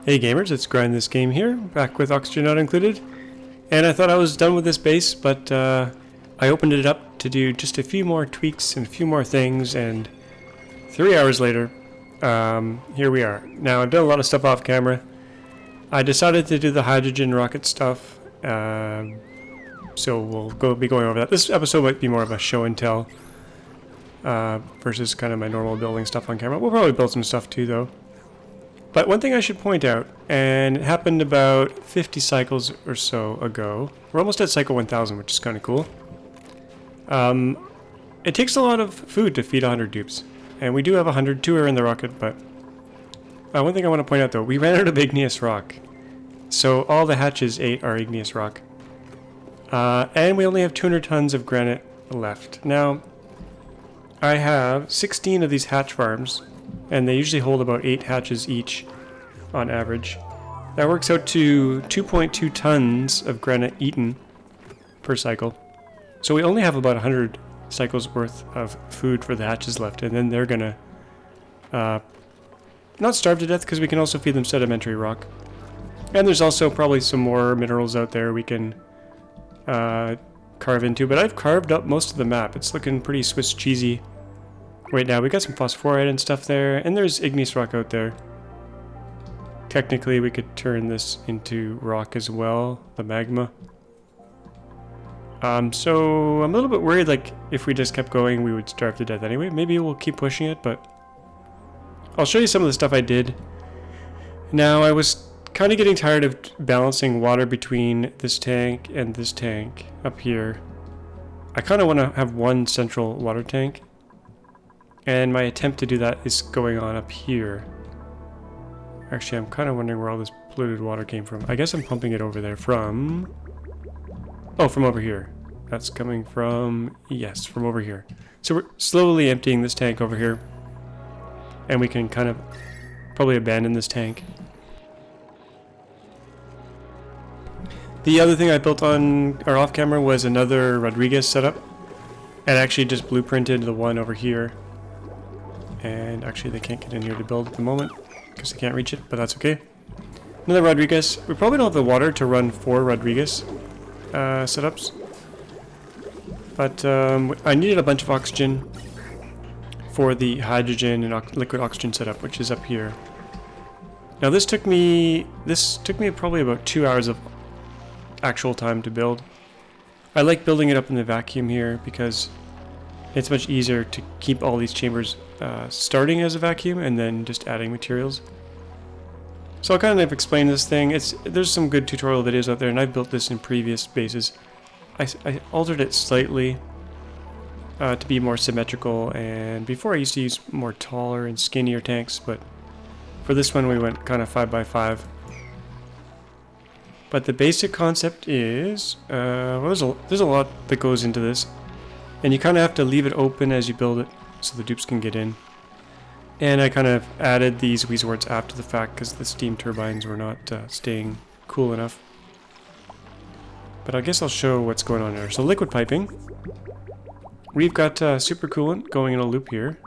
Hey gamers, it's GrindThisGame here, back with oxygen not included. And I thought I was done with this base, but I opened it up to do just a few more tweaks and a few more things, and 3 hours later, here we are. Now, I've done a lot of stuff off camera. I decided to do the hydrogen rocket stuff, so we'll be going over that. This episode might be more of a show and tell versus kind of my normal building stuff on camera. We'll probably build some stuff too, though. But one thing I should point out, and it happened about 50 cycles or so ago. We're almost at cycle 1000, which is kind of cool. It takes a lot of food to feed 100 dupes. And we do have 100, 2 are in the rocket, but one thing I want to point out though, we ran out of igneous rock. So all the hatches ate our igneous rock. And we only have 200 tons of granite left. Now, I have 16 of these hatch farms, and they usually hold about 8 hatches each on average. That works out to 2.2 tons of granite eaten per cycle. So we only have about 100 cycles worth of food for the hatches left, and then they're gonna not starve to death, because we can also feed them sedimentary rock. And there's also probably some more minerals out there we can carve into, but I've carved up most of the map. It's looking pretty Swiss cheesy right now. We got some phosphorite and stuff there, and there's igneous rock out there. Technically we could turn this into rock as well, the magma. So I'm a little bit worried, like, if we just kept going we would starve to death anyway. Maybe we'll keep pushing it, but I'll show you some of the stuff I did. Now, I was kind of getting tired of balancing water between this tank and this tank up here. I kind of want to have one central water tank, and my attempt to do that is going on up here. Actually, I'm kind of wondering where all this polluted water came from. I guess I'm pumping it over there from... Oh, from over here. That's coming from... Yes, from over here. So we're slowly emptying this tank over here, and we can kind of probably abandon this tank. The other thing I built on or off camera was another Rodriguez setup, and actually just blueprinted the one over here. And actually they can't get in here to build at the moment because they can't reach it, but that's okay. Another Rodriguez. We probably don't have the water to run 4 Rodriguez setups, but I needed a bunch of oxygen for the hydrogen and liquid oxygen setup, which is up here. Now this took me probably about 2 hours of actual time to build. I like building it up in the vacuum here because it's much easier to keep all these chambers starting as a vacuum and then just adding materials. So I'll kind of explain this thing. There's some good tutorial videos out there, and I've built this in previous bases. I altered it slightly to be more symmetrical, and before I used to use more taller and skinnier tanks, but for this one we went kind of 5x5. But the basic concept is, well, there's a lot that goes into this, and you kind of have to leave it open as you build it so the dupes can get in. And I kind of added these resorts after the fact because the steam turbines were not staying cool enough. But I guess I'll show what's going on there. So liquid piping. We've got supercoolant going in a loop here.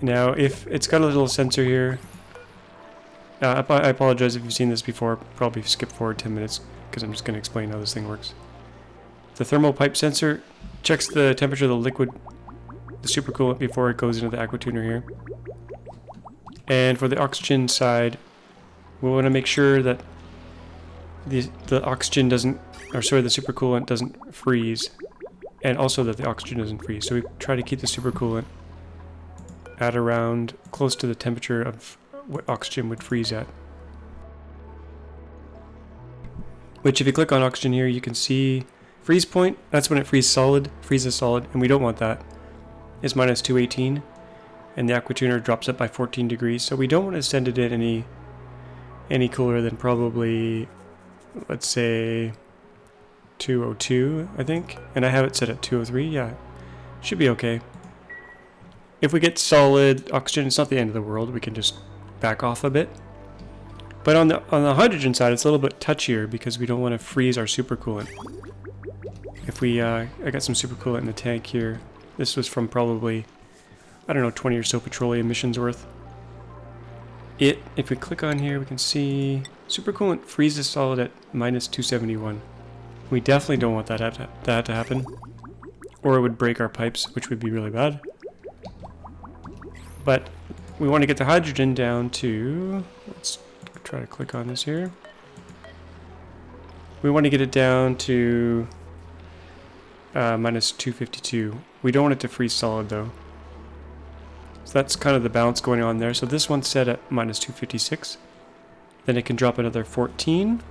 Now, if it's got a little sensor here, I apologize if you've seen this before. Probably skip forward 10 minutes because I'm just going to explain how this thing works. The thermal pipe sensor checks the temperature of the liquid, the supercoolant, before it goes into the aquatuner here. And for the oxygen side, we want to make sure that the oxygen doesn't, or sorry, the supercoolant doesn't freeze, and also that the oxygen doesn't freeze. So we try to keep the supercoolant at around close to the temperature of what oxygen would freeze at. Which, if you click on oxygen here, you can see freeze point. That's when it freezes solid, and we don't want that. It's minus 218, and the aquatuner drops up by 14 degrees. So we don't want to send it in any cooler than probably, let's say, 202, I think. And I have it set at 203. Yeah, should be okay. If we get solid oxygen, it's not the end of the world. We can just back off a bit. But on the hydrogen side, it's a little bit touchier because we don't want to freeze our supercoolant. If we, I got some supercoolant in the tank here. This was from probably, I don't know, 20 or so petroleum emissions worth. if we click on here, we can see supercoolant freezes solid at minus 271. We definitely don't want that to happen, or it would break our pipes, which would be really bad. But we want to get the hydrogen down to, let's try to click on this here. We want to get it down to minus 252. We don't want it to freeze solid though. So that's kind of the balance going on there. So this one's set at minus 256. Then it can drop another 14.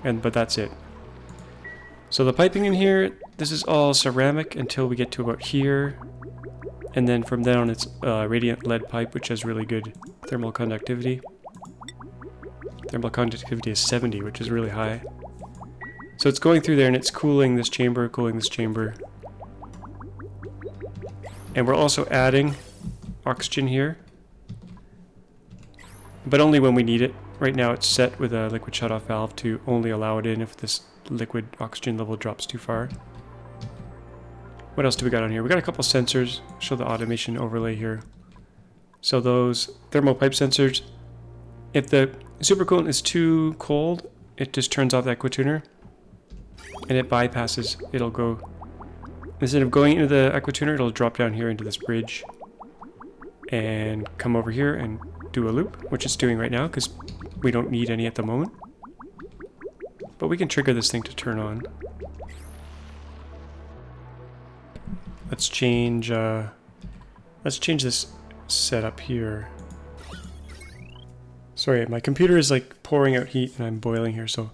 But that's it. So the piping in here, this is all ceramic until we get to about here. And then from then on it's radiant lead pipe, which has really good thermal conductivity. Thermal conductivity is 70, which is really high. So it's going through there and it's cooling this chamber, And we're also adding oxygen here, but only when we need it. Right now it's set with a liquid shutoff valve to only allow it in if this liquid oxygen level drops too far. What else do we got on here? We got a couple sensors. Show the automation overlay here. So those thermal pipe sensors, if the supercoolant is too cold, it just turns off the aquatuner and it bypasses. It'll go, instead of going into the aquatuner, it'll drop down here into this bridge and come over here and do a loop, which it's doing right now because we don't need any at the moment. But we can trigger this thing to turn on. Let's change this setup here. Sorry, my computer is like pouring out heat and I'm boiling here, so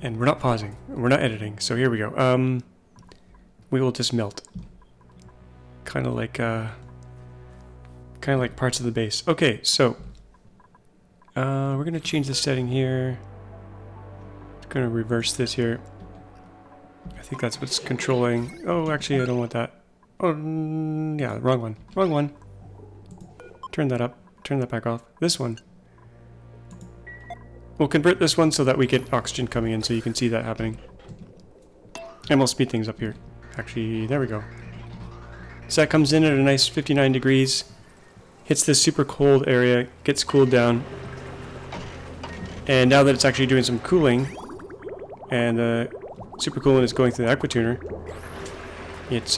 and we're not pausing, we're not editing, so here we go. We will just melt. Kind of like parts of the base. Okay, so we're gonna change the setting here. Gonna reverse this here. I think that's what's controlling. Oh, actually, I don't want that. Oh, yeah, wrong one. Wrong one. Turn that up. Turn that back off. This one. We'll convert this one so that we get oxygen coming in, so you can see that happening. And we'll speed things up here. Actually, there we go. So that comes in at a nice 59 degrees. Hits this super cold area, gets cooled down. And now that it's actually doing some cooling, and the supercoolant is going through the aquatuner, it's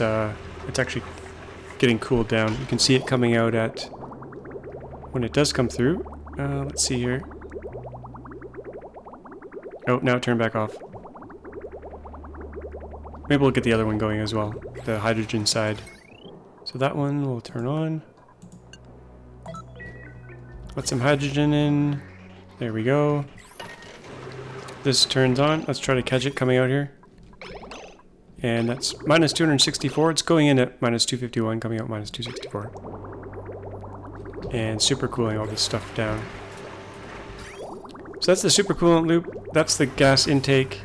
actually getting cooled down. You can see it coming out at, when it does come through, let's see here. Oh, now it turned back off. Maybe we'll get the other one going as well, the hydrogen side. So that one will turn on. Let some hydrogen in. There we go. This turns on. Let's try to catch it coming out here. And that's minus 264. It's going in at minus 251, coming out minus 264. And super cooling all this stuff down. So that's the supercoolant loop. That's the gas intake.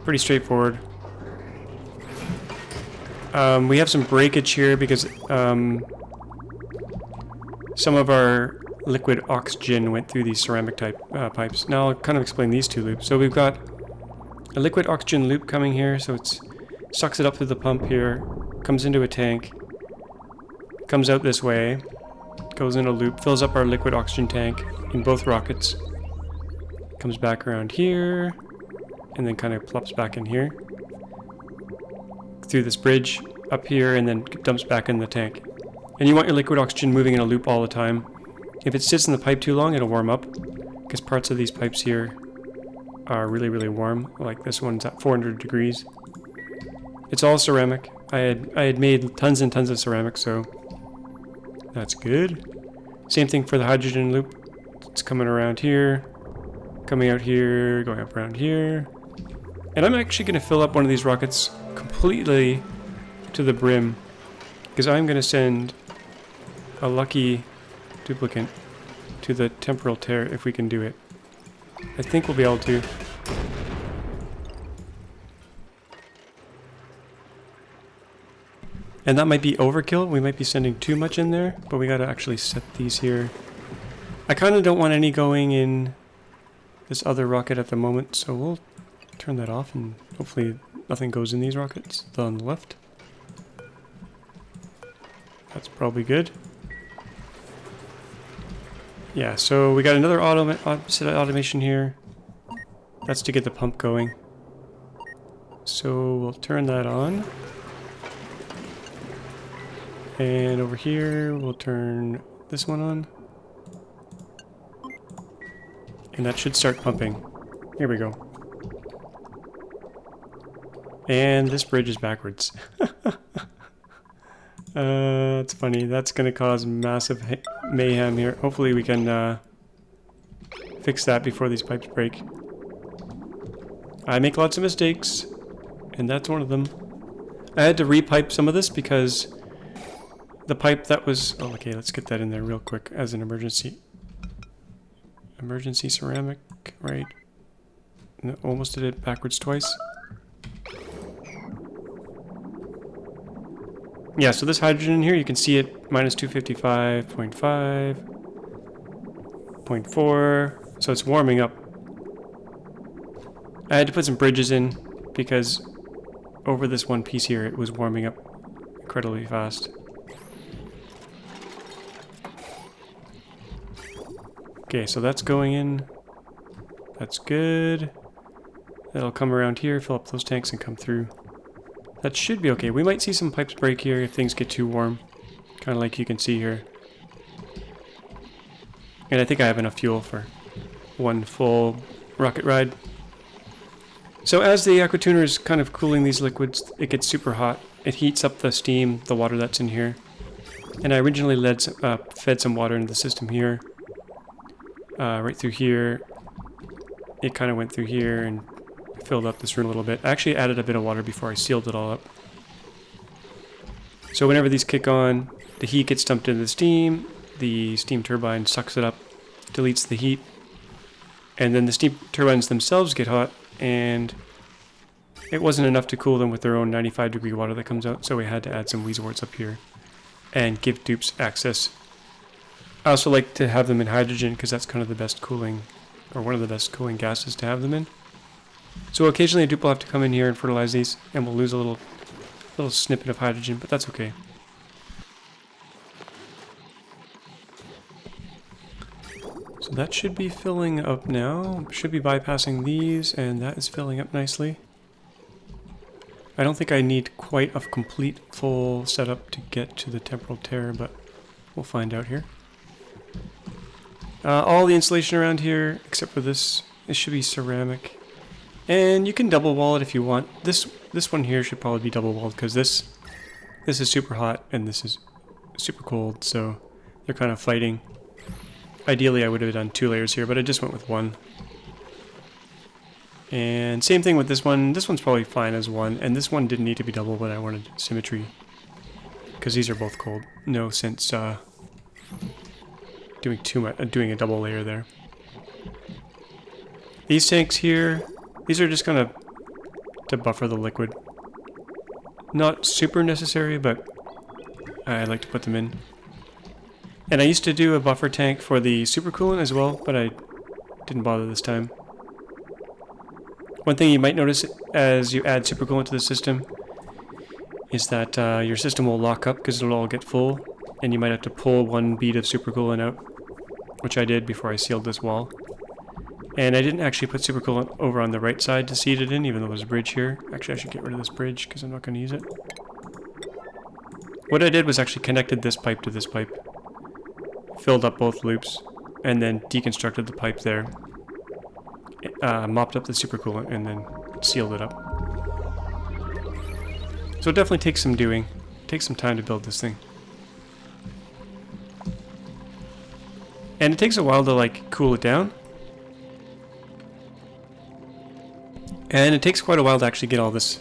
Pretty straightforward. We have some breakage here because some of our liquid oxygen went through these ceramic type pipes. Now I'll kind of explain these two loops. So we've got a liquid oxygen loop coming here, so it sucks it up through the pump here, comes into a tank, comes out this way, goes in a loop, fills up our liquid oxygen tank in both rockets, comes back around here, and then kind of plops back in here, through this bridge, up here, and then dumps back in the tank. And you want your liquid oxygen moving in a loop all the time. If it sits in the pipe too long, it'll warm up, because parts of these pipes here are really, really warm. Like this one's at 400 degrees. It's all ceramic. I had made tons and tons of ceramic, so that's good. Same thing for the hydrogen loop. It's coming around here, coming out here, going up around here. And I'm actually going to fill up one of these rockets completely to the brim, because I'm going to send a lucky duplicate to the temporal tear if we can do it. I think we'll be able to. And that might be overkill. We might be sending too much in there, but we gotta actually set these here. I kind of don't want any going in this other rocket at the moment, so we'll turn that off and hopefully nothing goes in these rockets. The on the left. That's probably good. Yeah, so we got another set of automation here. That's to get the pump going. So we'll turn that on. And over here, we'll turn this one on. And that should start pumping. Here we go. And this bridge is backwards. It's funny. That's going to cause massive mayhem here. Hopefully we can fix that before these pipes break. I make lots of mistakes, and that's one of them. I had to repipe some of this because the pipe that was... Oh, okay, let's get that in there real quick as an emergency. Emergency ceramic, right? No, almost did it backwards twice. Yeah, so this hydrogen in here, you can see it minus 255.5, 0.4, so it's warming up. I had to put some bridges in because over this one piece here, it was warming up incredibly fast. Okay, so that's going in. That's good. That'll come around here, fill up those tanks, and come through. That should be okay. We might see some pipes break here if things get too warm. Kind of like you can see here. And I think I have enough fuel for one full rocket ride. So as the aqua tuner is kind of cooling these liquids, it gets super hot. It heats up the steam, the water that's in here. And I originally fed some water into the system here. Right through here. It kind of went through here and filled up this room a little bit. I actually added a bit of water before I sealed it all up. So whenever these kick on, the heat gets dumped into the steam turbine sucks it up, deletes the heat, and then the steam turbines themselves get hot, and it wasn't enough to cool them with their own 95-degree water that comes out, so we had to add some Weezeworts up here and give dupes access. I also like to have them in hydrogen because that's kind of the best cooling, or one of the best cooling gases to have them in. So occasionally a dupe will have to come in here and fertilize these, and we'll lose a little snippet of hydrogen, but that's okay. So that should be filling up now. Should be bypassing these, and that is filling up nicely. I don't think I need quite a complete full setup to get to the temporal tear, but we'll find out here. All the insulation around here, except for this, it should be ceramic. And you can double wall it if you want. This one here should probably be double walled because this is super hot and this is super cold, so they're kind of fighting. Ideally I would have done 2 layers here, but I just went with 1. And same thing with this one. This one's probably fine as 1, and this one didn't need to be double, but I wanted symmetry because these are both cold. No sense doing too much, doing a double layer there. These tanks here, these are just gonna to buffer the liquid. Not super necessary, but I like to put them in. And I used to do a buffer tank for the supercoolant as well, but I didn't bother this time. One thing you might notice as you add supercoolant to the system is that your system will lock up because it'll all get full, and you might have to pull one bead of supercoolant out, which I did before I sealed this wall. And I didn't actually put supercoolant over on the right side to seed it in, even though there's a bridge here. Actually, I should get rid of this bridge because I'm not going to use it. What I did was actually connected this pipe to this pipe, filled up both loops, and then deconstructed the pipe there, mopped up the supercoolant, and then sealed it up. So it definitely takes some doing. It takes some time to build this thing. And it takes a while to like cool it down. And it takes quite a while to actually get all this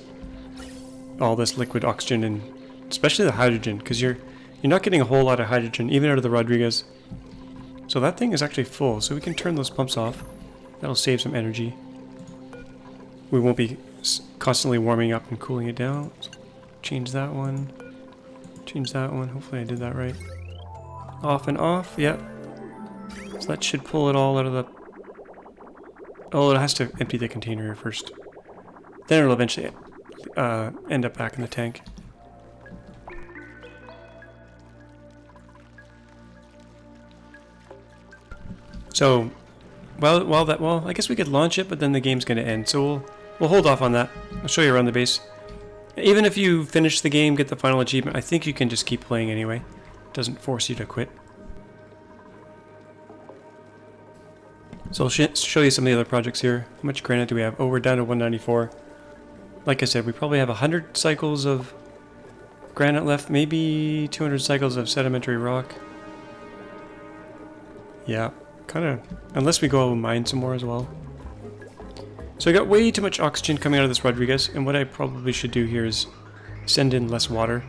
liquid oxygen and especially the hydrogen, because you're not getting a whole lot of hydrogen even out of the Rodriguez. So that thing is actually full, so we can turn those pumps off. That'll save some energy. We won't be constantly warming up and cooling it down. So change that one. Change that one. Hopefully I did that right. Off and off. Yep. So that should pull it all out of the... Oh, it has to empty the container first. Then it'll eventually end up back in the tank. So, well, I guess we could launch it, but then the game's going to end. So we'll hold off on that. I'll show you around the base. Even if you finish the game, get the final achievement, I think you can just keep playing anyway. It doesn't force you to quit. So I'll show you some of the other projects here. How much granite do we have? Oh, we're down to 194. Like I said, we probably have 100 cycles of granite left, maybe 200 cycles of sedimentary rock. Yeah, kind of, unless we go mine some more as well. So I got way too much oxygen coming out of this Rodriguez, and what I probably should do here is send in less water.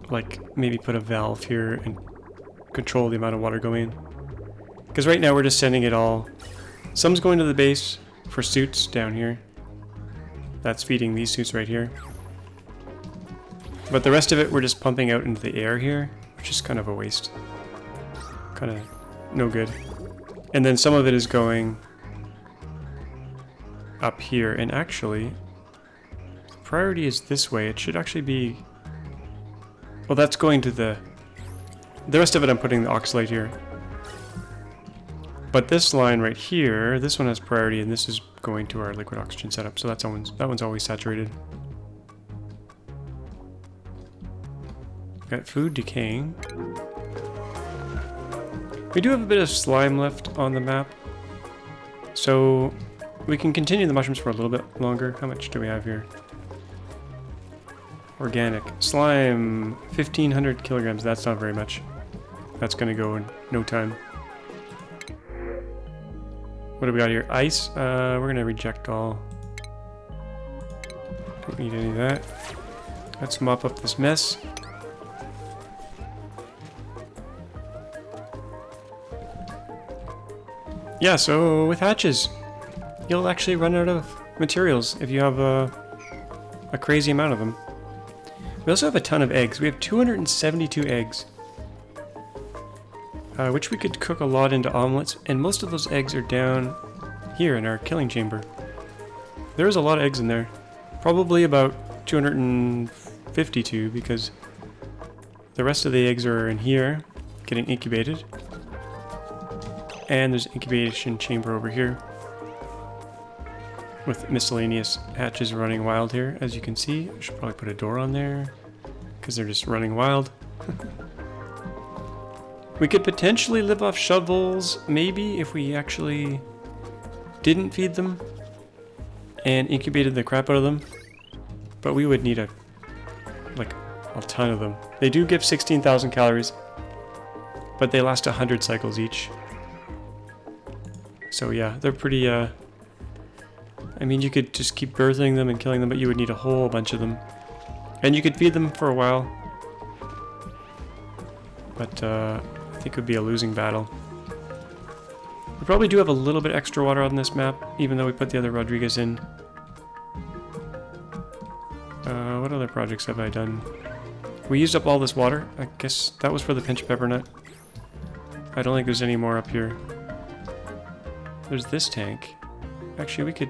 Like, maybe put a valve here and control the amount of water going in. Because right now we're just sending it all. Some's going to the base for suits down here. That's feeding these suits right here. But the rest of it we're just pumping out into the air here, which is kind of a waste. Kind of no good. And then some of it is going up here, and actually the priority is this way. It should actually be, well, that's going to the rest of it I'm putting the oxalate here. But this line right here, this one has priority, and this is going to our liquid oxygen setup, so that one's always saturated. Got food decaying. We do have a bit of slime left on the map, so we can continue the mushrooms for a little bit longer. How much do we have here? Organic. Slime, 1,500 kilograms. That's not very much. That's going to go in no time. What do we got here? Ice. We're going to reject all. Don't need any of that. Let's mop up this mess. Yeah, so with hatches, you'll actually run out of materials if you have a crazy amount of them. We also have a ton of eggs. We have 272 eggs, which we could cook a lot into omelets, and most of those eggs are down here in our killing chamber. There's a lot of eggs in there. Probably about 252, because the rest of the eggs are in here, getting incubated. And there's an incubation chamber over here with miscellaneous hatches running wild here, as you can see. I should probably put a door on there because they're just running wild. We could potentially live off shovels, maybe, if we actually didn't feed them and incubated the crap out of them. But we would need a ton of them. They do give 16,000 calories, but they last 100 cycles each. So yeah, they're pretty, I mean, you could just keep birthing them and killing them, but you would need a whole bunch of them. And you could feed them for a while. But, I think it would be a losing battle. We probably do have a little bit extra water on this map, even though we put the other Rodriguez in. What other projects have I done? We used up all this water. I guess that was for the pinch pepper nut. I don't think there's any more up here. There's this tank. Actually, we could...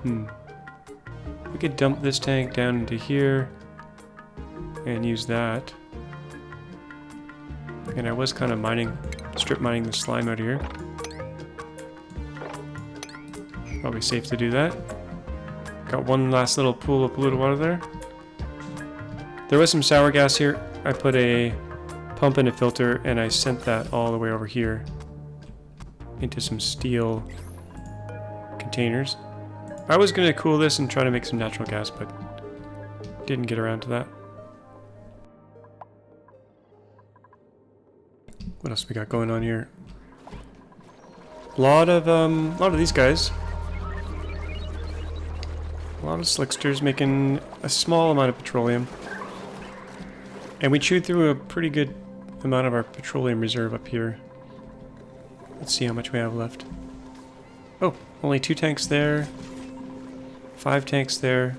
we could dump this tank down into here and use that. And I was kind of strip mining the slime out of here. Probably safe to do that. Got one last little pool of polluted water there. There was some sour gas here. I put a pump in a filter and I sent that all the way over here into some steel containers. I was going to cool this and try to make some natural gas, but didn't get around to that. What else we got going on here? A lot of these guys. A lot of slicksters making a small amount of petroleum. And we chewed through a pretty good amount of our petroleum reserve up here. Let's see how much we have left. Oh, only 2 tanks there. 5 tanks there.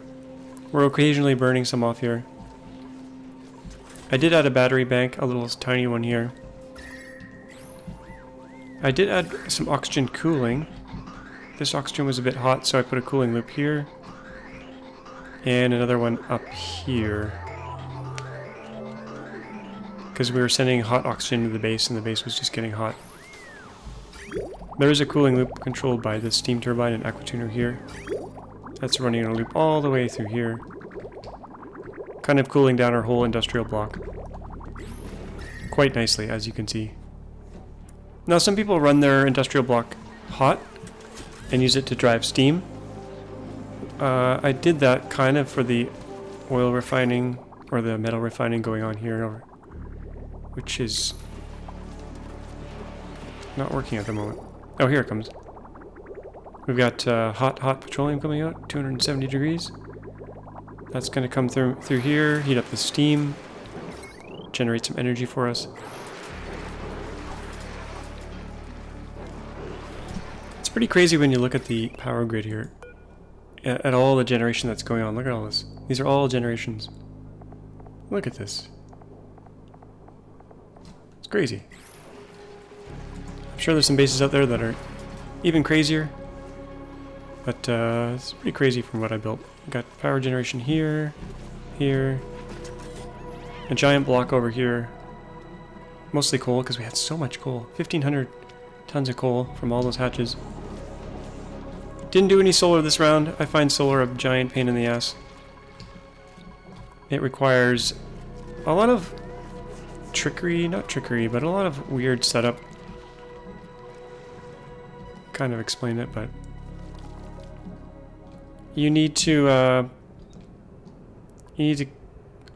We're occasionally burning some off here. I did add a battery bank, a little tiny one here. I did add some oxygen cooling. This oxygen was a bit hot, so I put a cooling loop here. And another one up here. Because we were sending hot oxygen to the base, and the base was just getting hot. There is a cooling loop controlled by this steam turbine and aquatuner here. That's running in a loop all the way through here. Kind of cooling down our whole industrial block. Quite nicely, as you can see. Now, some people run their industrial block hot and use it to drive steam. I did that kind of for the oil refining or the metal refining going on here, which is not working at the moment. Oh, here it comes. We've got hot petroleum coming out, 270 degrees. That's going to come through here, heat up the steam, generate some energy for us. It's pretty crazy when you look at the power grid here, at all the generation that's going on. Look at all this. These are all generations. Look at this. It's crazy. I'm sure there's some bases out there that are even crazier, but it's pretty crazy from what I built. We've got power generation here, here, a giant block over here, mostly coal because we had so much coal. 1,500 tons of coal from all those hatches. Didn't do any solar this round. I find solar a giant pain in the ass. It requires a lot of trickery, not trickery, but a lot of weird setup. Kind of explain it, but you need to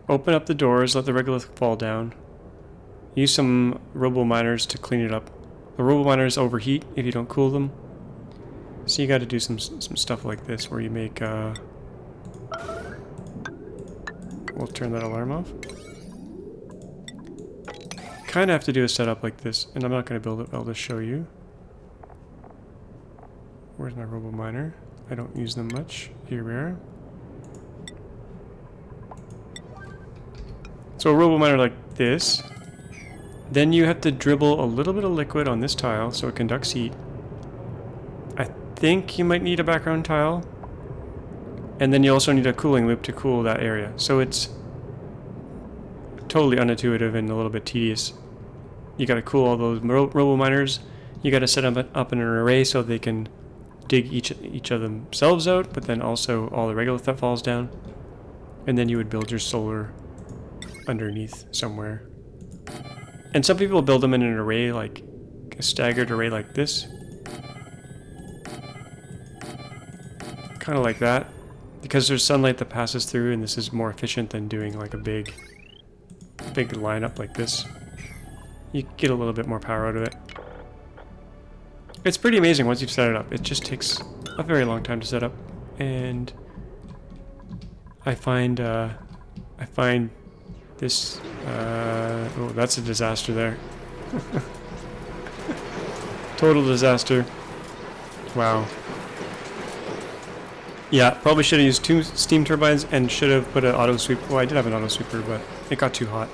open up the doors, let the regolith fall down, use some robo miners to clean it up. The robo miners overheat if you don't cool them, so you got to do some stuff like this where you make we'll turn that alarm off. Kind of have to do a setup like this, and I'm not going to build it, I'll just show you. Where's my robo miner? I don't use them much. Here we are. So a robo miner like this. Then you have to dribble a little bit of liquid on this tile so it conducts heat. I think you might need a background tile. And then you also need a cooling loop to cool that area. So it's totally unintuitive and a little bit tedious. You gotta cool all those robo miners. You gotta set them up in an array so they can dig each of themselves out, but then also all the regolith that falls down. And then you would build your solar underneath somewhere. And some people build them in an array, like a staggered array like this. Kind of like that. Because there's sunlight that passes through, and this is more efficient than doing like a big lineup like this. You get a little bit more power out of it. It's pretty amazing once you've set it up. It just takes a very long time to set up, and I find this. Oh, that's a disaster there. Total disaster. Wow. Yeah, probably should have used 2 steam turbines and should have put an auto sweep. Well, I did have an auto sweeper, but it got too hot.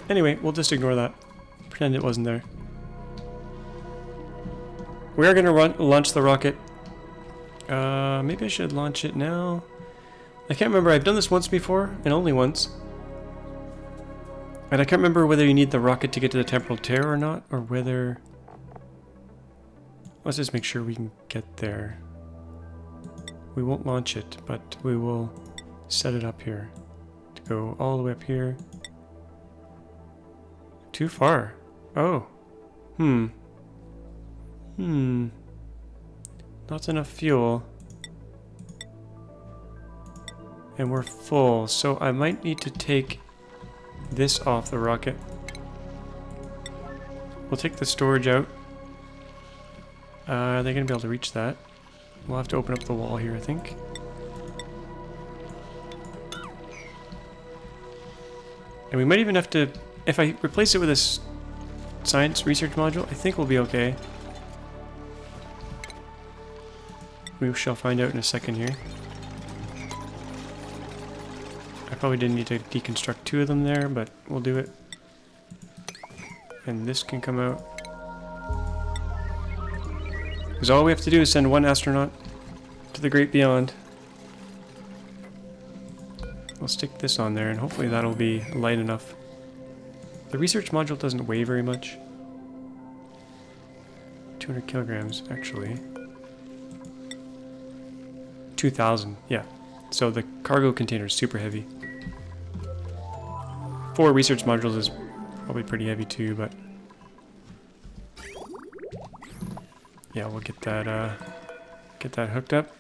Anyway, we'll just ignore that. Pretend it wasn't there. We are going to launch the rocket. Maybe I should launch it now. I can't remember. I've done this once before, and only once. And I can't remember whether you need the rocket to get to the temporal tear or not, or whether... Let's just make sure we can get there. We won't launch it, but we will set it up here. To go all the way up here. Too far. Oh. Not enough fuel. And we're full, so I might need to take this off the rocket. We'll take the storage out. Are they going to be able to reach that? We'll have to open up the wall here, I think. And we might even have to... If I replace it with a science research module, I think we'll be okay. We shall find out in a second here. I probably didn't need to deconstruct 2 of them there, but we'll do it. And this can come out. Because all we have to do is send 1 astronaut to the great beyond. We'll stick this on there, and hopefully that'll be light enough. The research module doesn't weigh very much. 200 kilograms, actually. 2,000, yeah. So the cargo container is super heavy. 4 research modules is probably pretty heavy too, but yeah, we'll get that hooked up.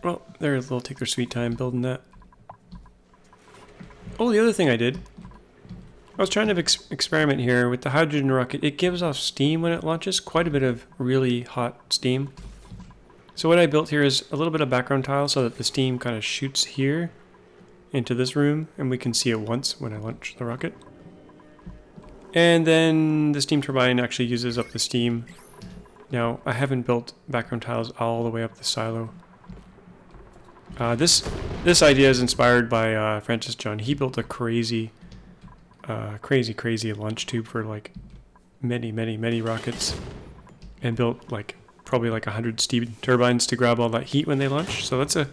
Well, they'll take their sweet time building that. Oh, the other thing I did, I was trying to experiment here with the hydrogen rocket. It gives off steam when it launches, quite a bit of really hot steam. So what I built here is a little bit of background tile so that the steam kind of shoots here into this room, and we can see it once when I launch the rocket. And then the steam turbine actually uses up the steam. Now, I haven't built background tiles all the way up the silo. This idea is inspired by Francis John. He built a crazy launch tube for like many rockets, and built like probably like 100 steam turbines to grab all that heat when they launch. So that's a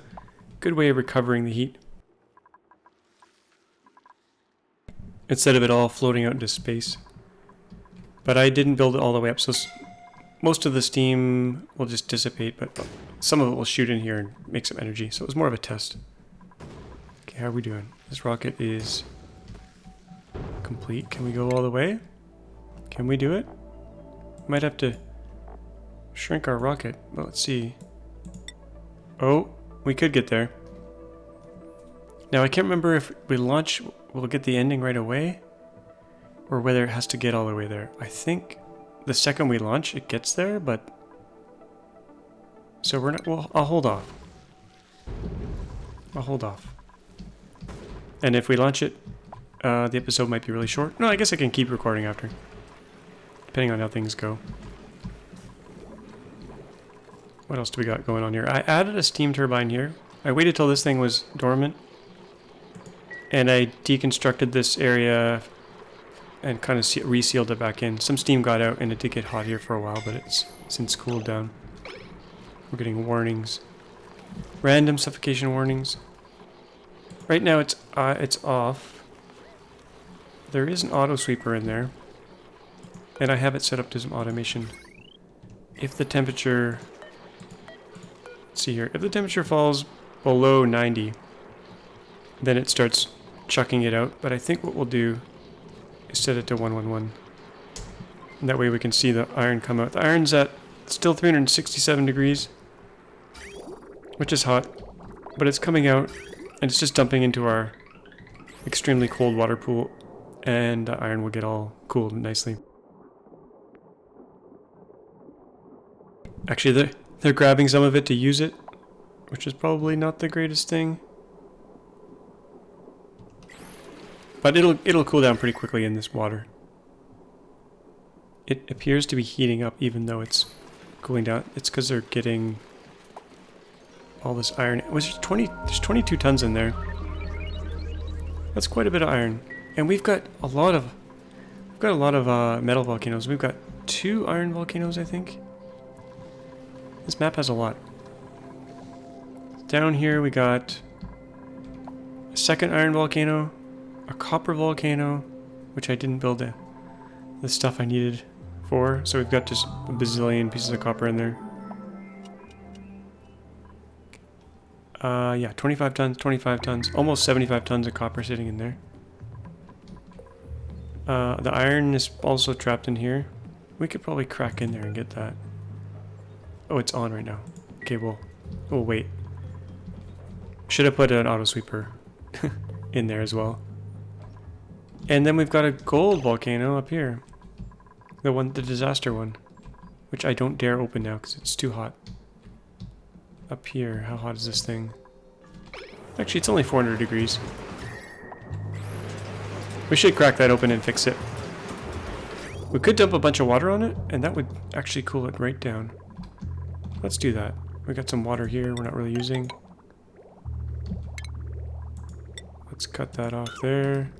good way of recovering the heat instead of it all floating out into space. But I didn't build it all the way up, so most of the steam will just dissipate, but some of it will shoot in here and make some energy. So it was more of a test. Okay, how are we doing? This rocket is complete. Can we go all the way? Can we do it? Might have to shrink our rocket. Well, let's see. Oh, we could get there. Now I can't remember if we launch, we'll get the ending right away, or whether it has to get all the way there. I think the second we launch, it gets there, but so we're not. Well, I'll hold off. I'll hold off. And if we launch it, the episode might be really short. No, I guess I can keep recording after, depending on how things go. What else do we got going on here? I added a steam turbine here. I waited till this thing was dormant, and I deconstructed this area and kind of resealed it back in. Some steam got out, and it did get hot here for a while, but it's since cooled down. We're getting warnings. Random suffocation warnings. Right now it's off. There is an auto sweeper in there, and I have it set up to some automation. If the temperature... Let's see here. If the temperature falls below 90, then it starts chucking it out. But I think what we'll do is set it to 111. And that way we can see the iron come out. The iron's at still 367 degrees, which is hot, but it's coming out, and it's just dumping into our extremely cold water pool, and the iron will get all cooled nicely. Actually, they're grabbing some of it to use it, which is probably not the greatest thing. But it'll cool down pretty quickly in this water. It appears to be heating up even though it's cooling down. It's because they're getting all this iron. There's 22 tons in there. That's quite a bit of iron. And we've got a lot of metal volcanoes. We've got 2 iron volcanoes, I think. This map has a lot. Down here we got a second iron volcano, a copper volcano, which I didn't build the stuff I needed for, so we've got just a bazillion pieces of copper in there. Yeah, 25 tons, almost 75 tons of copper sitting in there. The iron is also trapped in here. We could probably crack in there and get that. Oh, it's on right now. Okay, we'll wait. Should have put an auto sweeper in there as well. And then we've got a gold volcano up here. The disaster one. Which I don't dare open now because it's too hot. Up here, how hot is this thing? Actually, it's only 400 degrees. We should crack that open and fix it. We could dump a bunch of water on it, and that would actually cool it right down. Let's do that. We got some water here we're not really using. Let's cut that off there.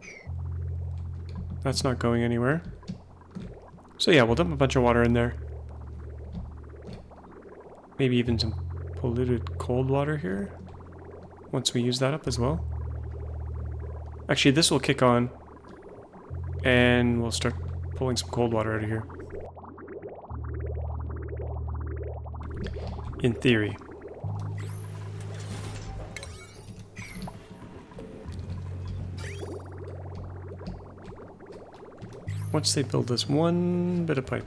That's not going anywhere. So yeah, we'll dump a bunch of water in there. maybe even some polluted cold water here. Once we use that up as well. Actually, this will kick on. And we'll start pulling some cold water out of here. In theory. Once they build this one bit of pipe.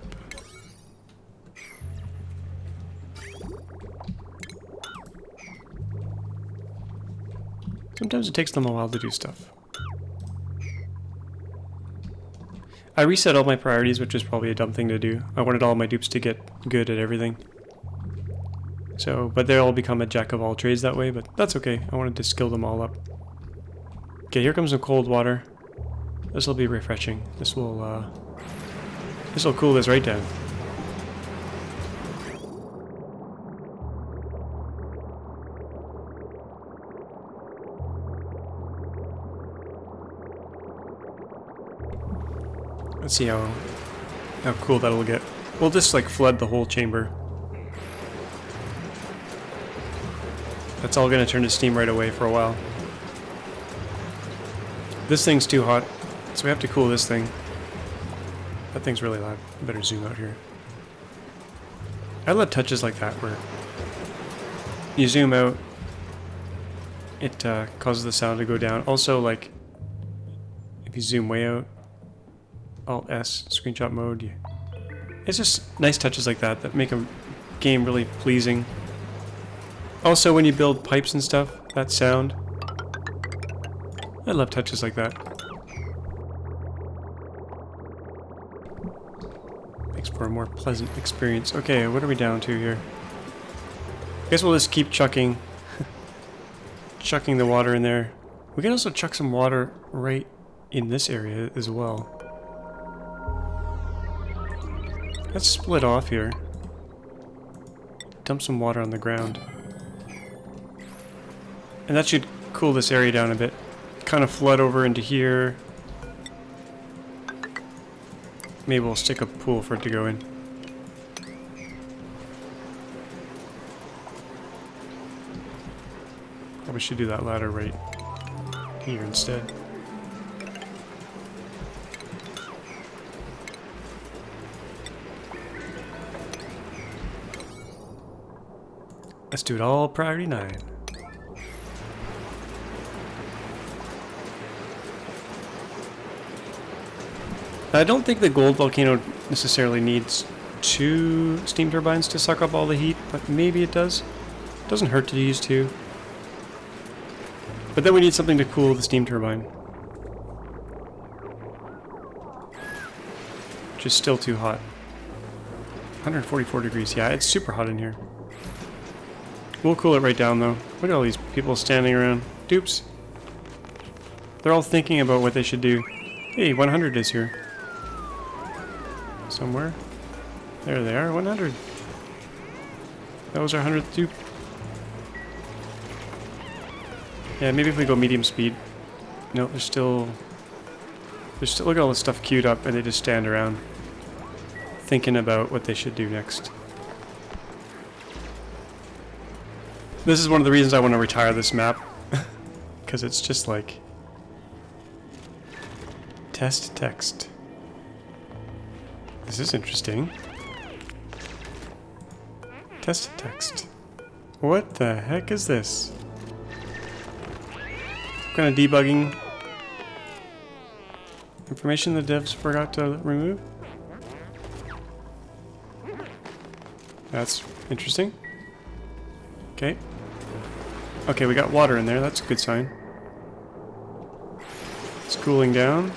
Sometimes it takes them a while to do stuff. I reset all my priorities, which is probably a dumb thing to do. I wanted all my dupes to get good at everything. So, but they'll all become a jack of all trades that way, but that's okay. I wanted to skill them all up. Okay, here comes some cold water. This will be refreshing. This will cool this right down. Let's see how cool that'll get. We'll just like flood the whole chamber. That's all gonna turn to steam right away for a while. This thing's too hot, so we have to cool this thing. That thing's really loud. I better zoom out here. I love touches like that where you zoom out, it causes the sound to go down. Also, like, if you zoom way out, Alt-S, screenshot mode, it's just nice touches like that that make a game really pleasing. Also, when you build pipes and stuff, that sound, I love touches like that. Makes for a more pleasant experience. Okay, what are we down to here? I guess we'll just keep chucking the water in there. We can also chuck some water right in this area as well. Let's split off here. Dump some water on the ground. And that should cool this area down a bit. Kind of flood over into here. Maybe we'll stick a pool for it to go in. Probably should do that ladder right here instead. Let's do it all priority 9. I don't think the gold volcano necessarily needs 2 steam turbines to suck up all the heat, but maybe it does. It doesn't hurt to use 2. But then we need something to cool the steam turbine. Which is still too hot. 144 degrees. Yeah, it's super hot in here. We'll cool it right down though. Look at all these people standing around. Dupes. They're all thinking about what they should do. Hey, 100 is here. Somewhere. There they are, 100. That was our 100th dupe. Yeah, maybe if we go medium speed. No, there's still, look at all this stuff queued up and they just stand around thinking about what they should do next. This is one of the reasons I want to retire this map. Because it's just like... Test text. This is interesting. Test text. What the heck is this? What kind of debugging information the devs forgot to remove? That's interesting. Okay. Okay, we got water in there. That's a good sign. It's cooling down.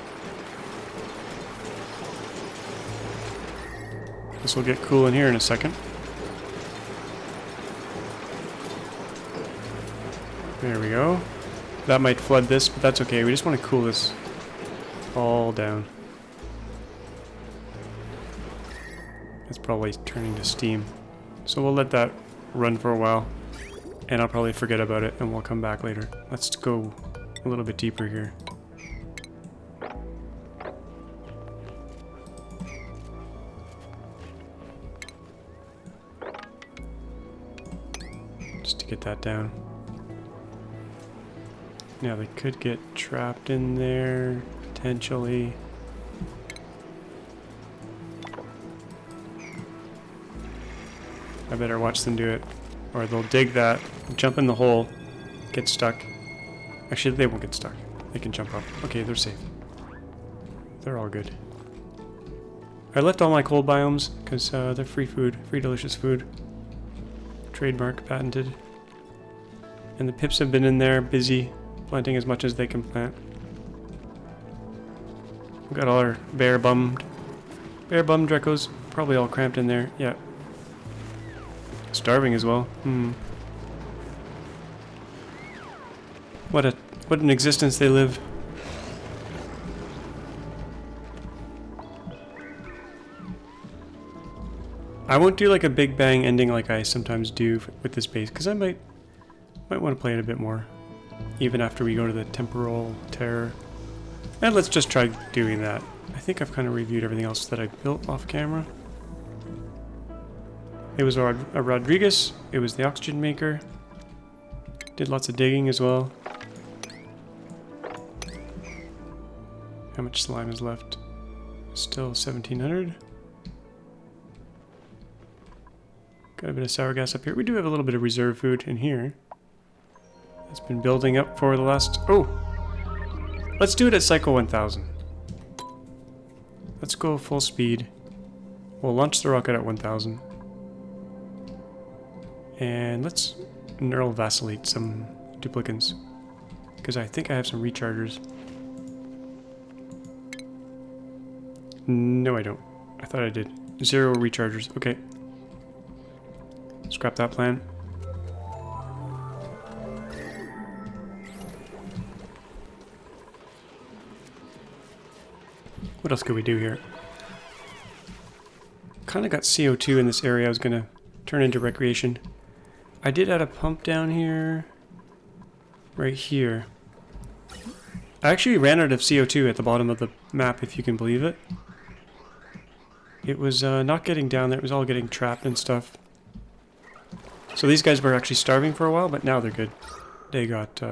This will get cool in here in a second. There we go. That might flood this, but that's okay. We just want to cool this all down. It's probably turning to steam. So we'll let that run for a while. And I'll probably forget about it and we'll come back later. Let's go a little bit deeper here. just to get that down. Now they could get trapped in there, potentially. I better watch them do it, or they'll dig that, jump in the hole, get stuck. Actually, they won't get stuck. They can jump up. Okay, they're safe. They're all good. I left all my cold biomes because they're free food, free delicious food. Trademark, patented. And the pips have been in there, busy planting as much as they can plant. We've got all our bear bummed Drecos, probably all cramped in there. Yeah. Starving as well. What an existence they live. I won't do like a big bang ending like I sometimes do with this base, because I might want to play it a bit more, even after we go to the Temporal terror. And let's just try doing that. I think I've kind of reviewed everything else that I built off camera. It was a Rodriguez, it was the oxygen maker. Did lots of digging as well. How much slime is left? Still 1700. Got a bit of sour gas up here. We do have a little bit of reserve food in here. It's been building up for the last... Oh! Let's do it at Cycle 1000. Let's go full speed. We'll launch the rocket at 1000. And let's neural vacillate some duplicants, because I think I have some rechargers. No, I don't. I thought I did. 0 rechargers. Okay. Scrap that plan. What else could we do here? Kind of got CO2 in this area I was going to turn into recreation. I did add a pump down here. Right here. I actually ran out of CO2 at the bottom of the map, if you can believe it. It was not getting down there. It was all getting trapped and stuff. So these guys were actually starving for a while, but now they're good. They got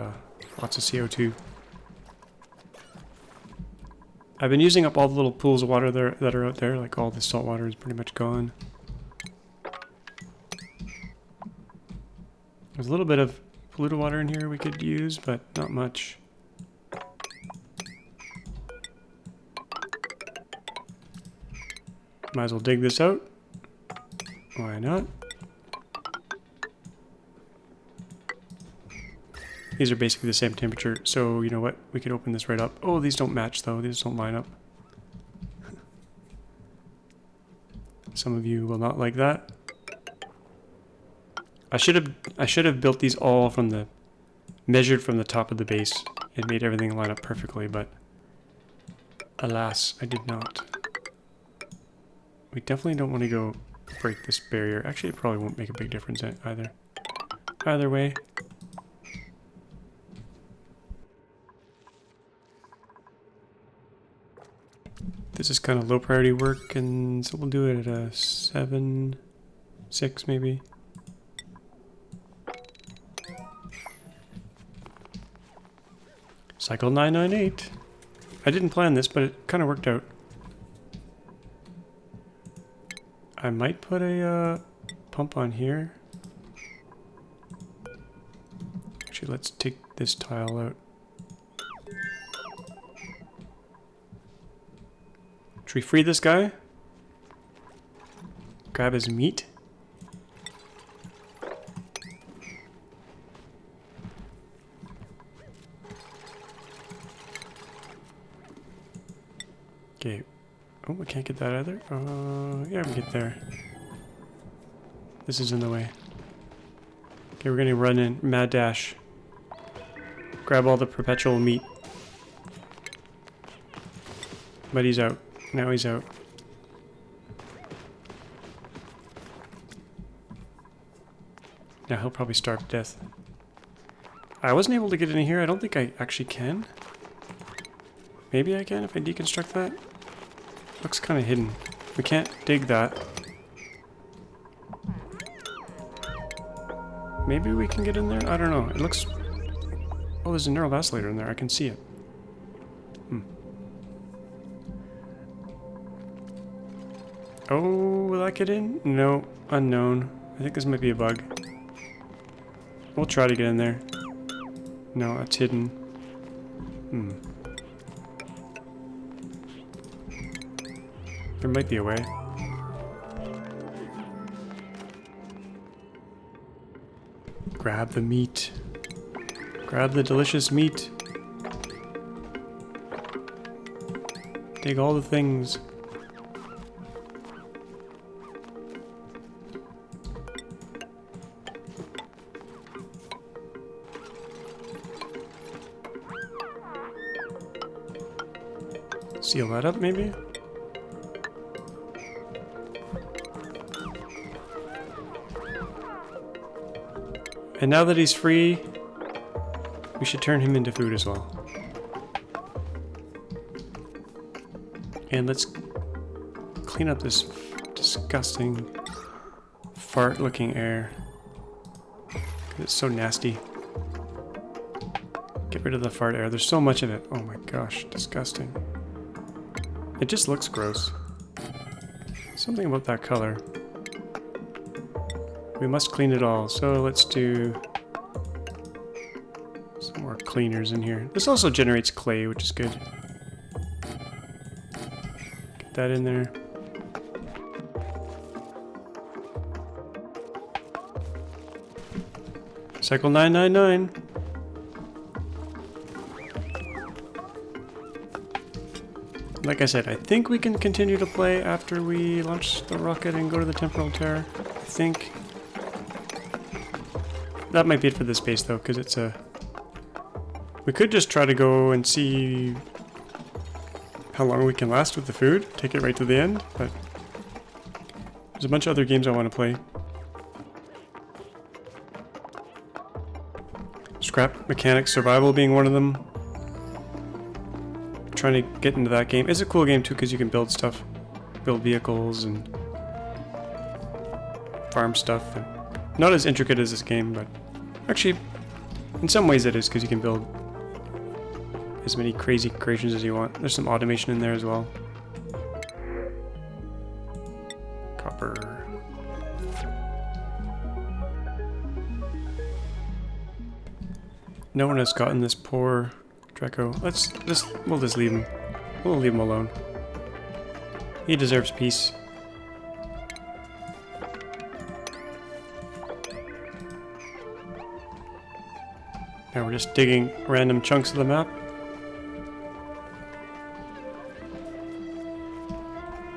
lots of CO2. I've been using up all the little pools of water that are out there. Like all the salt water is pretty much gone. There's a little bit of polluted water in here we could use, but not much. Might as well dig this out. Why not? These are basically the same temperature, so you know what? We could open this right up. Oh, these don't match though. These don't line up. Some of you will not like that. I should have built these all from the measured from the top of the base. It made everything line up perfectly, but alas, I did not. We definitely don't want to go break this barrier. Actually, it probably won't make a big difference either. Either way. This is kind of low priority work, and so we'll do it at a 7, 6 maybe. Cycle 998. I didn't plan this, but it kind of worked out. I might put a pump on here. Actually, let's take this tile out. Should we free this guy? Grab his meat? Okay. Oh, I can't get that either. Yeah, we get there. This is in the way. Okay, we're gonna run in mad dash. Grab all the perpetual meat. But he's out. Now he's out. Now he'll probably starve to death. I wasn't able to get in here. I don't think I actually can. Maybe I can if I deconstruct that. Looks kind of hidden. We can't dig that. Maybe we can get in there? I don't know. It looks... Oh, there's a neural vacillator in there. I can see it. Oh, will that get in? No. Unknown. I think this might be a bug. We'll try to get in there. No, that's hidden. There might be a way. Grab the meat. Grab the delicious meat. Take all the things. Seal that up, maybe? And now that he's free, we should turn him into food as well. And let's clean up this disgusting fart-looking air. It's so nasty. Get rid of the fart air. There's so much of it. Oh my gosh, disgusting. It just looks gross. Something about that color. We must clean it all, so let's do some more cleaners in here. This also generates clay, which is good. Get that in there. Cycle 999. Like I said, I think we can continue to play after we launch the rocket and go to the temporal tear. I think. That might be it for this base though, because it's a... We could just try to go and see how long we can last with the food. Take it right to the end, but... There's a bunch of other games I want to play. Scrap Mechanics Survival being one of them. Trying to get into that game. It's a cool game too because you can build stuff. Build vehicles and farm stuff. And not as intricate as this game, but actually in some ways it is because you can build as many crazy creations as you want. There's some automation in there as well. Copper. No one has gotten this poor Draco. We'll just leave him. We'll leave him alone. He deserves peace. Now we're just digging random chunks of the map.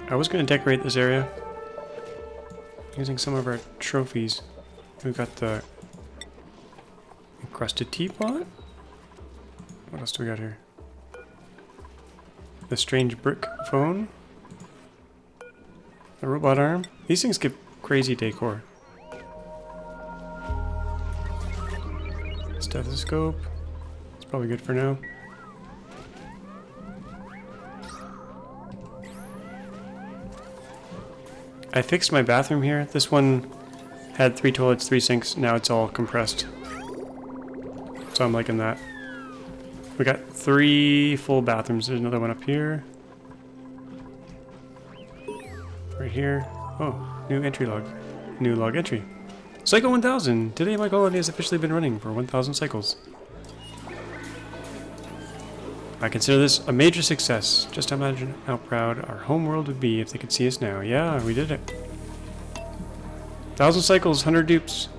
I was going to decorate this area using some of our trophies. We've got the encrusted teapot. What else do we got here? The strange brick phone. The robot arm. These things give crazy decor. Stethoscope. It's probably good for now. I fixed my bathroom here. This one had 3 toilets, 3 sinks. Now it's all compressed. So I'm liking that. We got 3 full bathrooms. There's another one up here. Right here. Oh, new entry log. New log entry. Cycle 1000. Today my colony has officially been running for 1000 cycles. I consider this a major success. Just imagine how proud our home world would be if they could see us now. Yeah, we did it. 1000 cycles, 100 dupes.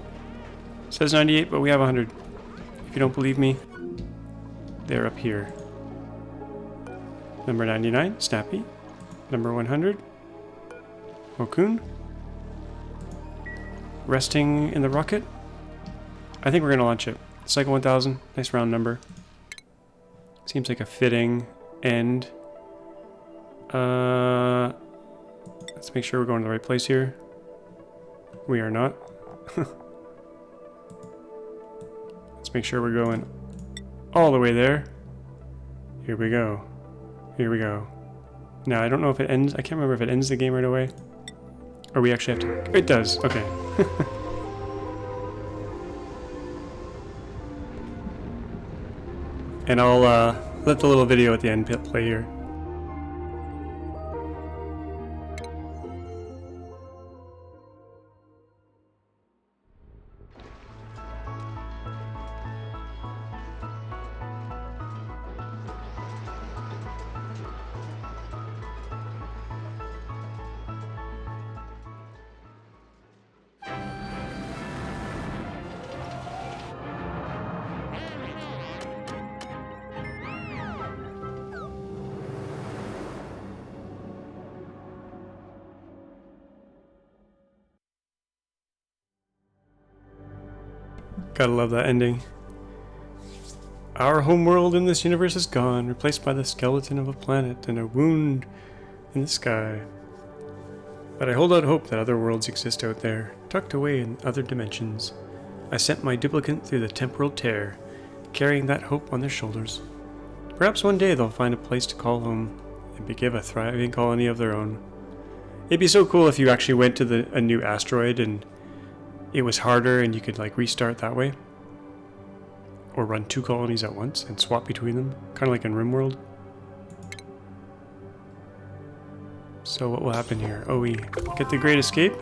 Says 98, but we have 100. If you don't believe me, they're up here. Number 99, Snappy. Number 100, Mokun. Resting in the rocket. I think we're going to launch it. Cycle 1000, nice round number. Seems like a fitting end. Let's make sure we're going to the right place here. We are not. Let's make sure we're going all the way there. Here we go. Here we go. Now, I don't know if it ends. I can't remember if it ends the game right away. Or we actually have to... It does. Okay. And I'll let the little video at the end play here. Gotta love that ending. Our homeworld in this universe is gone, replaced by the skeleton of a planet and a wound in the sky. But I hold out hope that other worlds exist out there, tucked away in other dimensions. I sent my duplicate through the temporal tear, carrying that hope on their shoulders. Perhaps one day they'll find a place to call home and begin a thriving colony of their own. It'd be so cool if you actually went to a new asteroid and it was harder and you could like restart that way. Or run 2 colonies at once and swap between them, kind of like in RimWorld. So what will happen here? Oh, we get the Great Escape.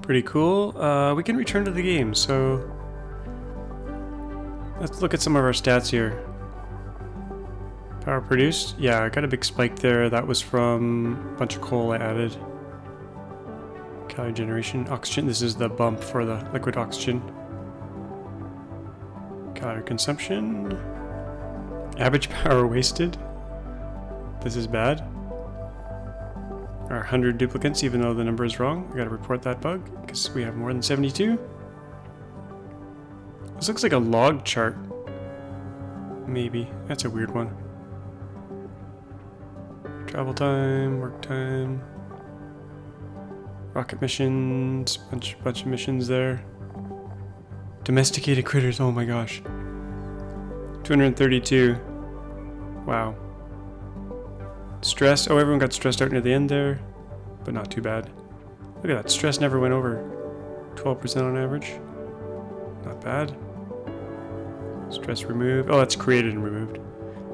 Pretty cool. We can return to the game, so let's look at some of our stats here. Power produced. Yeah, I got a big spike there. That was from a bunch of coal I added. Calorie generation. Oxygen. This is the bump for the liquid oxygen. Calorie consumption. Average power wasted. This is bad. Our 100 duplicates, even though the number is wrong. I gotta report that bug because we have more than 72. This looks like a log chart. Maybe. That's a weird one. Travel time, work time. Rocket missions, bunch of missions there. Domesticated critters, oh my gosh. 232. Wow. Stress, oh everyone got stressed out near the end there, but not too bad. Look at that, stress never went over 12% on average. Not bad. Stress removed, oh that's created and removed.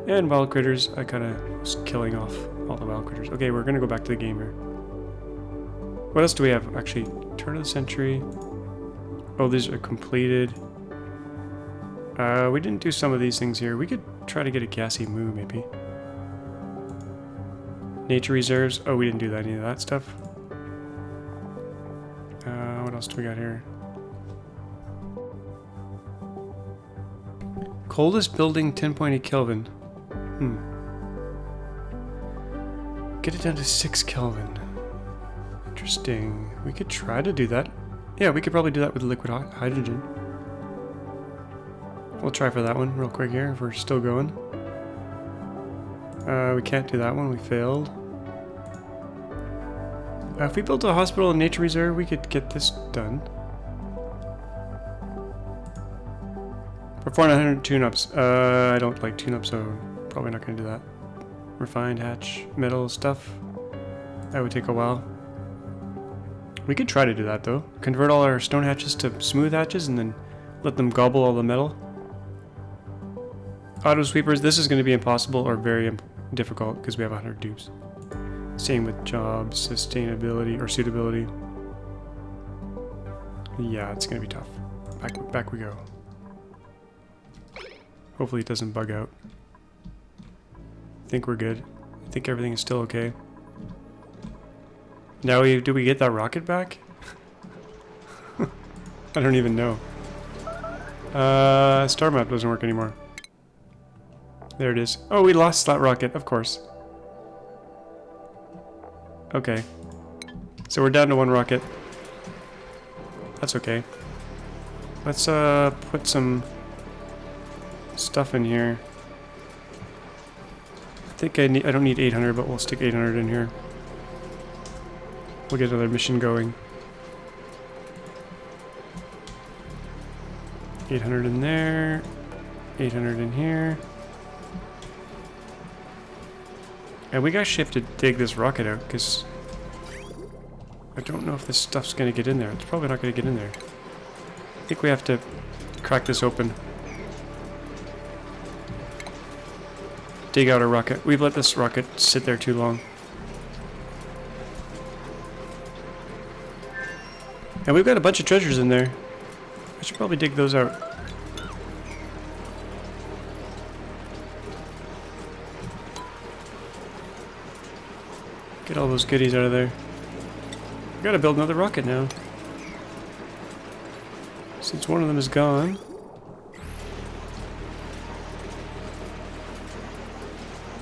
And wild critters, I kinda was killing off all the wild critters. Okay, we're gonna go back to the game here. What else do we have? Actually, turn of the century. Oh, these are completed. We didn't do some of these things here. We could try to get a gassy moo, maybe. Nature reserves. Oh, we didn't do any of that stuff. What else do we got here? Coldest building, 10.8 Kelvin. Get it down to 6 Kelvin. Interesting. We could try to do that. Yeah, we could probably do that with liquid hydrogen. We'll try for that one real quick here if we're still going. We can't do that one. We failed. If we built a hospital and nature reserve, we could get this done. Perform 100 tune-ups. I don't like tune-ups, so probably not going to do that. Refined hatch, metal stuff. That would take a while. We could try to do that though. Convert all our stone hatches to smooth hatches and then let them gobble all the metal. Auto sweepers, this is going to be impossible or very difficult because we have 100 dupes. Same with jobs, sustainability or suitability. Yeah, it's going to be tough. Back we go. Hopefully it doesn't bug out. I think we're good. I think everything is still okay. Now do we get that rocket back? I don't even know. Star map doesn't work anymore. There it is. Oh, we lost that rocket, of course. Okay. So we're down to 1 rocket. That's okay. Let's put some stuff in here. I think I don't need 800, but we'll stick 800 in here. We'll get another mission going. 800 in there. 800 in here. And we got shift to dig this rocket out, because I don't know if this stuff's going to get in there. It's probably not going to get in there. I think we have to crack this open. Dig out a rocket. We've let this rocket sit there too long. And we've got a bunch of treasures in there. I should probably dig those out. Get all those goodies out of there. We gotta build another rocket now. Since one of them is gone.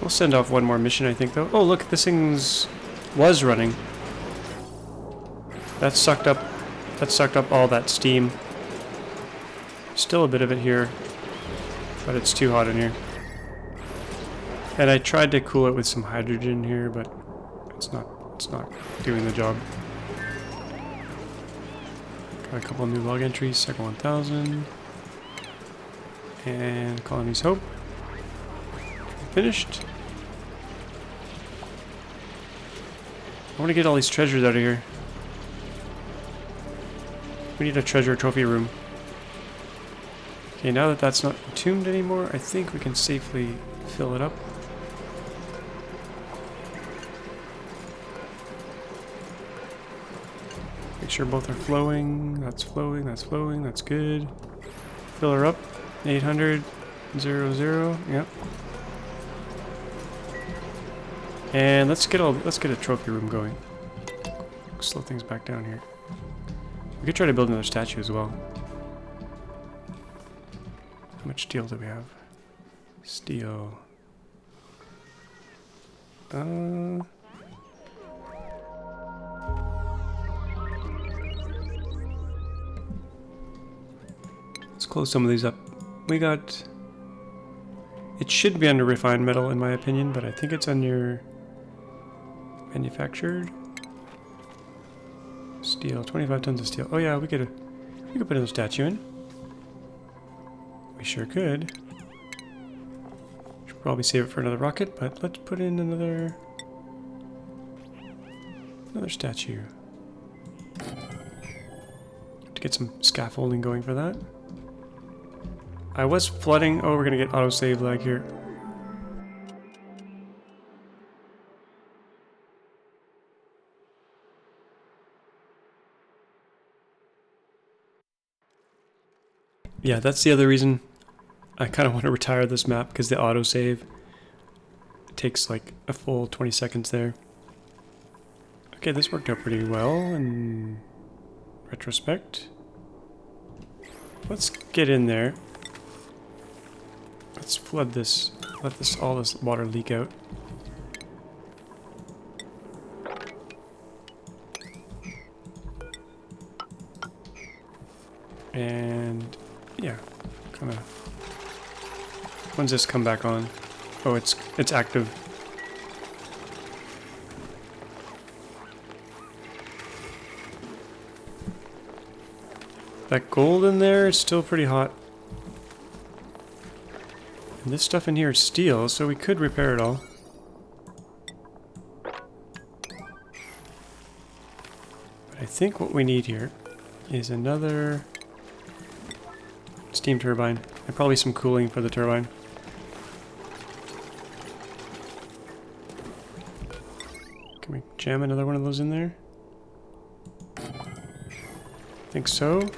We'll send off one more mission, I think, though. Oh, look, this thing's was running. That sucked up all that steam. Still a bit of it here, but it's too hot in here. And I tried to cool it with some hydrogen here, but it's not doing the job. Got a couple new log entries, second 1000. And Colony's Hope. Finished. I want to get all these treasures out of here. We need a treasure trophy room. Okay, now that that's not entombed anymore, I think we can safely fill it up. Make sure both are flowing. That's flowing, that's flowing, that's good. Fill her up. 800, 00, yep. And let's get a trophy room going. Slow things back down here. We could try to build another statue as well. How much steel do we have? Steel. Let's close some of these up. We got... It should be under refined metal in my opinion, but I think it's under manufactured. Steel, 25 tons of steel. Oh yeah, we could put another statue in. We sure could. Should probably save it for another rocket, but let's put in another statue. To get some scaffolding going for that. I was flooding. Oh, we're gonna get autosave lag here. Yeah, that's the other reason I kind of want to retire this map, because the autosave takes like a full 20 seconds there. Okay, this worked out pretty well in retrospect. Let's get in there. Let's flood this. Let all this water leak out. And yeah, kind of. When's this come back on? Oh, it's active. That gold in there is still pretty hot. And this stuff in here is steel, so we could repair it all. But I think what we need here is another steam turbine, and probably some cooling for the turbine. Can we jam another one of those in there? I think so.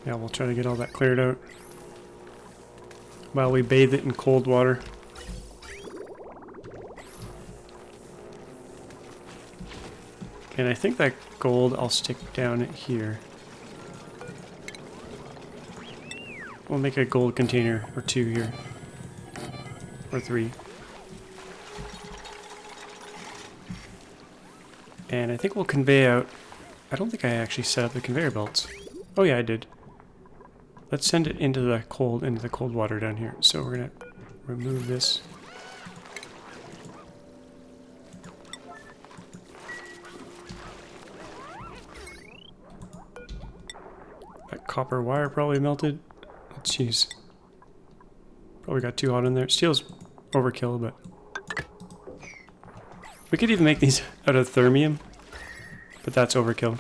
Yeah, we'll try to get all that cleared out while we bathe it in cold water. And I think that gold I'll stick down here. We'll make a gold container or 2 here. Or 3. And I think we'll convey out... I don't think I actually set up the conveyor belts. Oh yeah, I did. Let's send it into the cold water down here. So we're gonna remove this. That copper wire probably melted. Let's use Probably got too hot in there. Steel's overkill, but... We could even make these out of thermium, but that's overkill.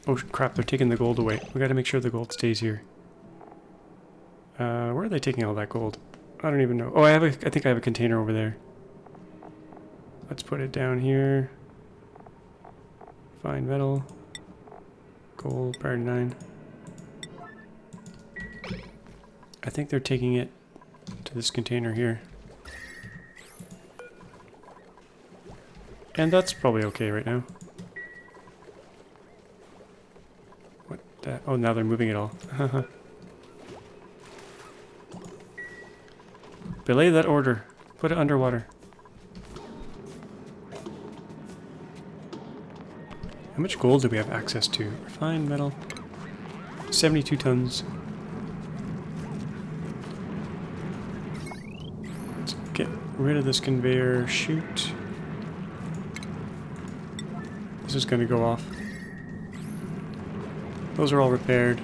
Oh crap, they're taking the gold away. We gotta make sure the gold stays here. Where are they taking all that gold? I don't even know. Oh, I think I have a container over there. Let's put it down here. Fine metal. Gold, priority 9. I think they're taking it to this container here. And that's probably okay right now. What the? Oh, now they're moving it all. Belay that order. Put it underwater. How much gold do we have access to? Refined metal. 72 tons. Let's get rid of this conveyor chute. This is going to go off. Those are all repaired.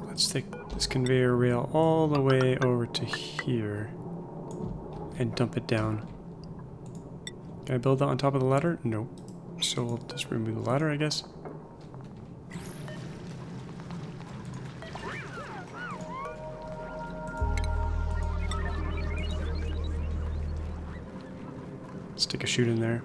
Let's take this conveyor rail all the way over to here and dump it down. Can I build that on top of the ladder? No. So we'll just remove the ladder, I guess. Stick a chute in there.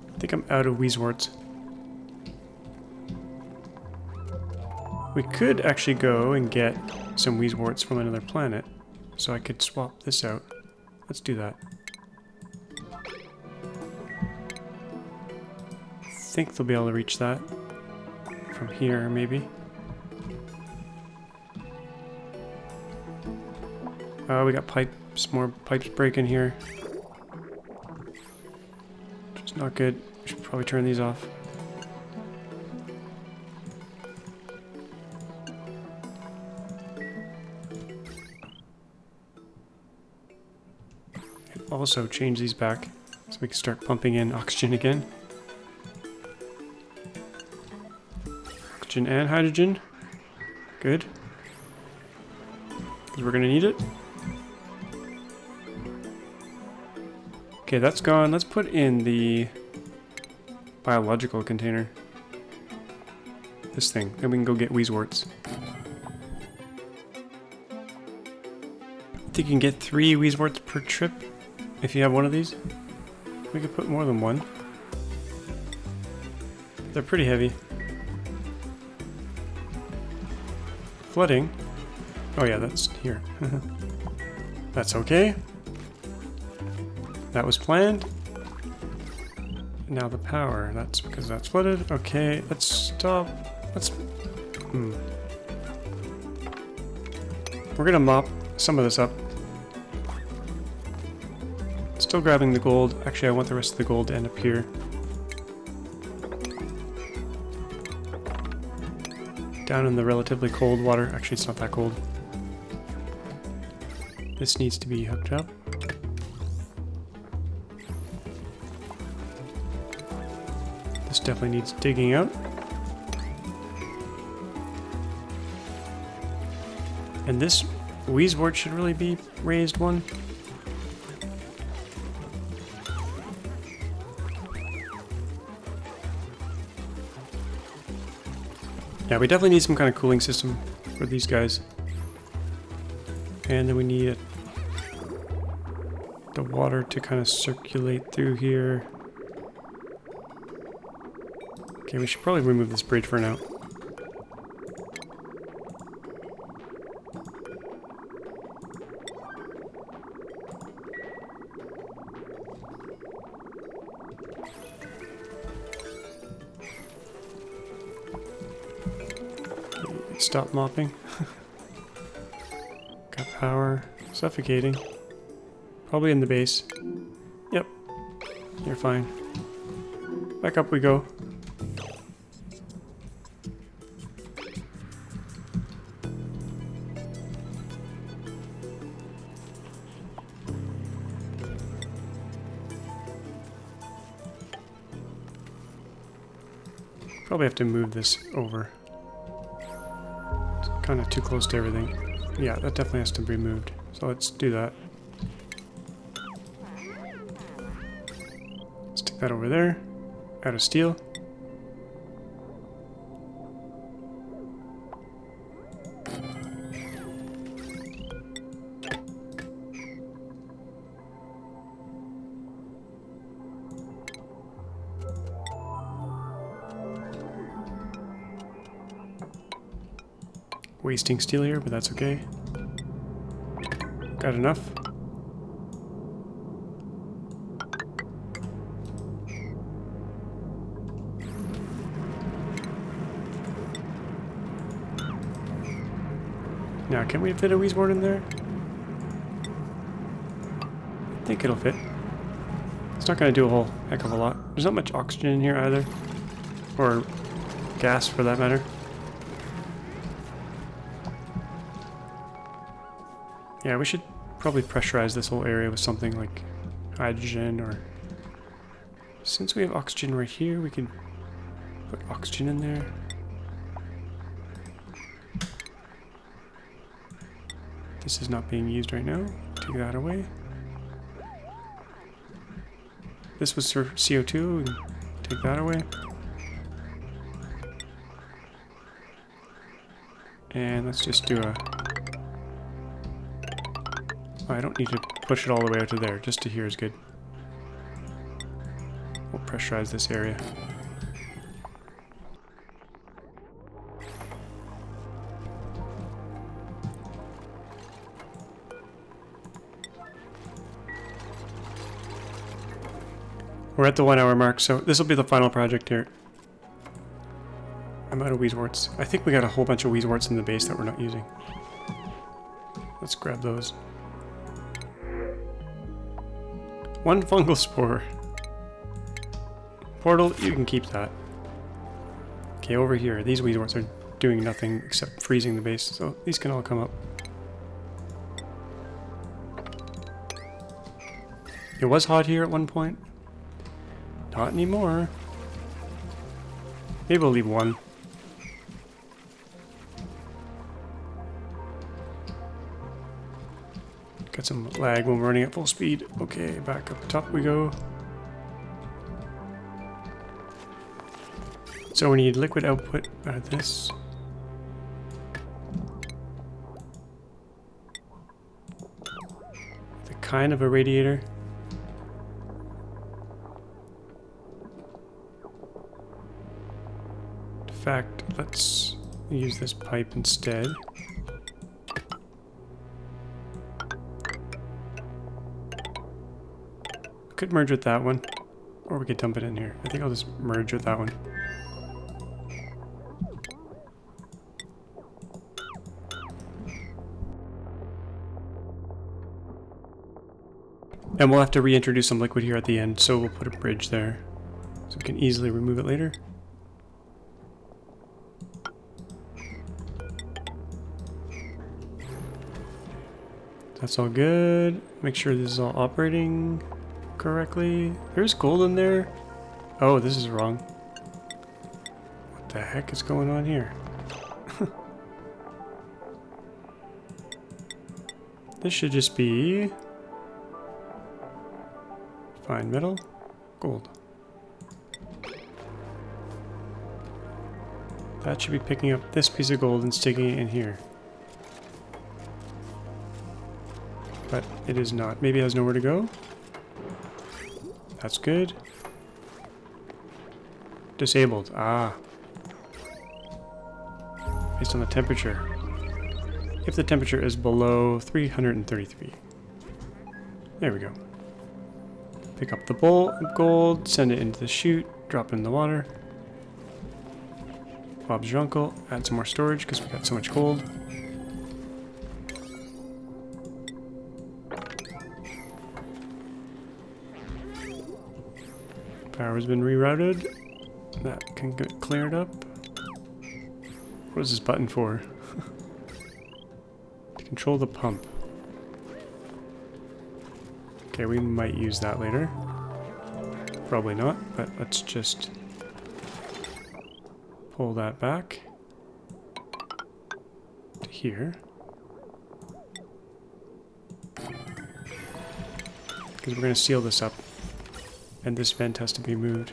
I think I'm out of Weezeworts. We could actually go and get some Weezeworts from another planet, so I could swap this out. Let's do that. I think they'll be able to reach that from here, maybe. We got pipes, more pipes breaking here. Which is not good. We should probably turn these off. And also change these back so we can start pumping in oxygen again. Oxygen and hydrogen. Good. Because we're going to need it. Okay, that's gone. Let's put in the biological container. This thing. Then we can go get Weezeworts. I think you can get 3 Weezeworts per trip if you have one of these. We could put more than one. They're pretty heavy. Flooding. Oh yeah, that's here. That's okay. That was planned. Now the power. That's because that's flooded. Okay, let's stop. Let's... We're gonna mop some of this up. Still grabbing the gold. Actually, I want the rest of the gold to end up here. Down in the relatively cold water. Actually, it's not that cold. This needs to be hooked up. This definitely needs digging out. And this Weezewort should really be raised one. Yeah, we definitely need some kind of cooling system for these guys. And then we need the water to kind of circulate through here. Okay, we should probably remove this bridge for now. Stop mopping. Got power. Suffocating. Probably in the base. Yep. You're fine. Back up we go. Probably have to move this over. It's kind of too close to everything. Yeah, that definitely has to be moved. So let's do that. Stick that over there. Out of steel. Wasting steel here, but that's okay. Got enough. Now, can we fit a Weezeboard in there? I think it'll fit. It's not going to do a whole heck of a lot. There's not much oxygen in here either. Or gas, for that matter. Yeah, we should probably pressurize this whole area with something like hydrogen, or... Since we have oxygen right here, we can put oxygen in there. This is not being used right now. Take that away. This was for CO2. We can take that away. And let's just do a... Oh, I don't need to push it all the way out to there. Just to here is good. We'll pressurize this area. We're at the 1 hour mark, so this will be the final project here. I'm out of Weezeworts. I think we got a whole bunch of Weezeworts in the base that we're not using. Let's grab those. 1 fungal spore. Portal, you can keep that. Okay, over here, these Weezeworts are doing nothing except freezing the base, so these can all come up. It was hot here at one point. Not anymore. Maybe we'll leave 1. Got some lag when we're running at full speed. Okay, back up top we go. So we need liquid output out of this. The kind of a radiator. In fact, let's use this pipe instead. Could merge with that one, or we could dump it in here. I think I'll just merge with that one. And we'll have to reintroduce some liquid here at the end, so we'll put a bridge there, so we can easily remove it later. That's all good. Make sure this is all operating correctly. There's gold in there. Oh, this is wrong. What the heck is going on here? This should just be fine metal, gold. That should be picking up this piece of gold and sticking it in here. But it is not. Maybe it has nowhere to go. That's good. Disabled. Ah. Based on the temperature. If the temperature is below 333. There we go. Pick up the bowl of gold, send it into the chute, drop it in the water. Bob's your uncle. Add some more storage because we got so much gold. Power's been rerouted. That can get cleared up. What is this button for? To control the pump. Okay, we might use that later. Probably not, but let's just pull that back to here. Because we're going to seal this up. And this vent has to be moved.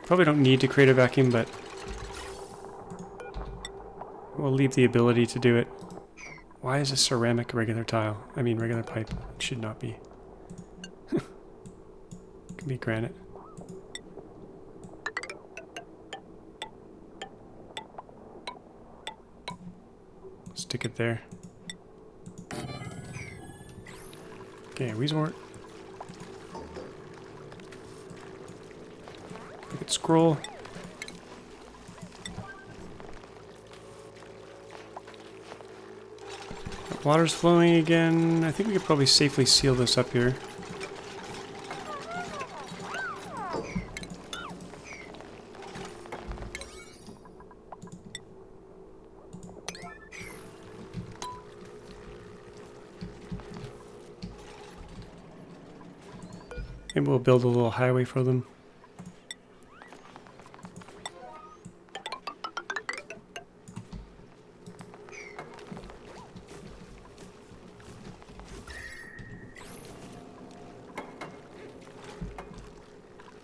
Probably don't need to create a vacuum, but we'll leave the ability to do it. Why is a ceramic regular tile? I mean regular pipe. It should not be. It can be granite. Stick it there. Okay, resort. We could scroll. Water's flowing again. I think we could probably safely seal this up here. Maybe we'll build a little highway for them.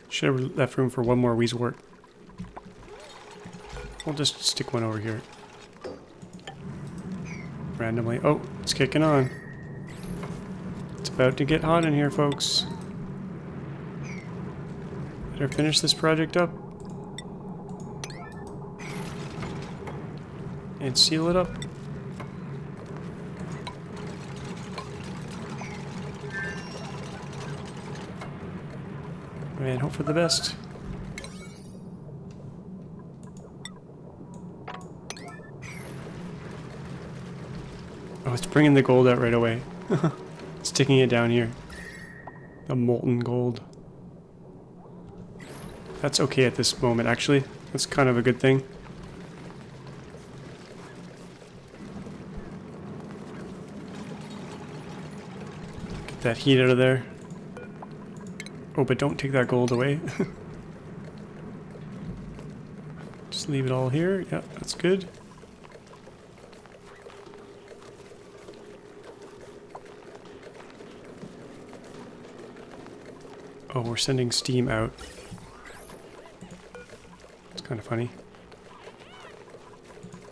Should have left room for one more resort. We'll just stick one over here. Randomly. Oh, it's kicking on. It's about to get hot in here, folks. Better finish this project up. And seal it up. And hope for the best. Oh, it's bringing the gold out right away. Sticking it down here. The molten gold. That's okay at this moment, actually. That's kind of a good thing. Get that heat out of there. Oh, but don't take that gold away. Just leave it all here. Yeah, that's good. Oh, we're sending steam out. It's kind of funny.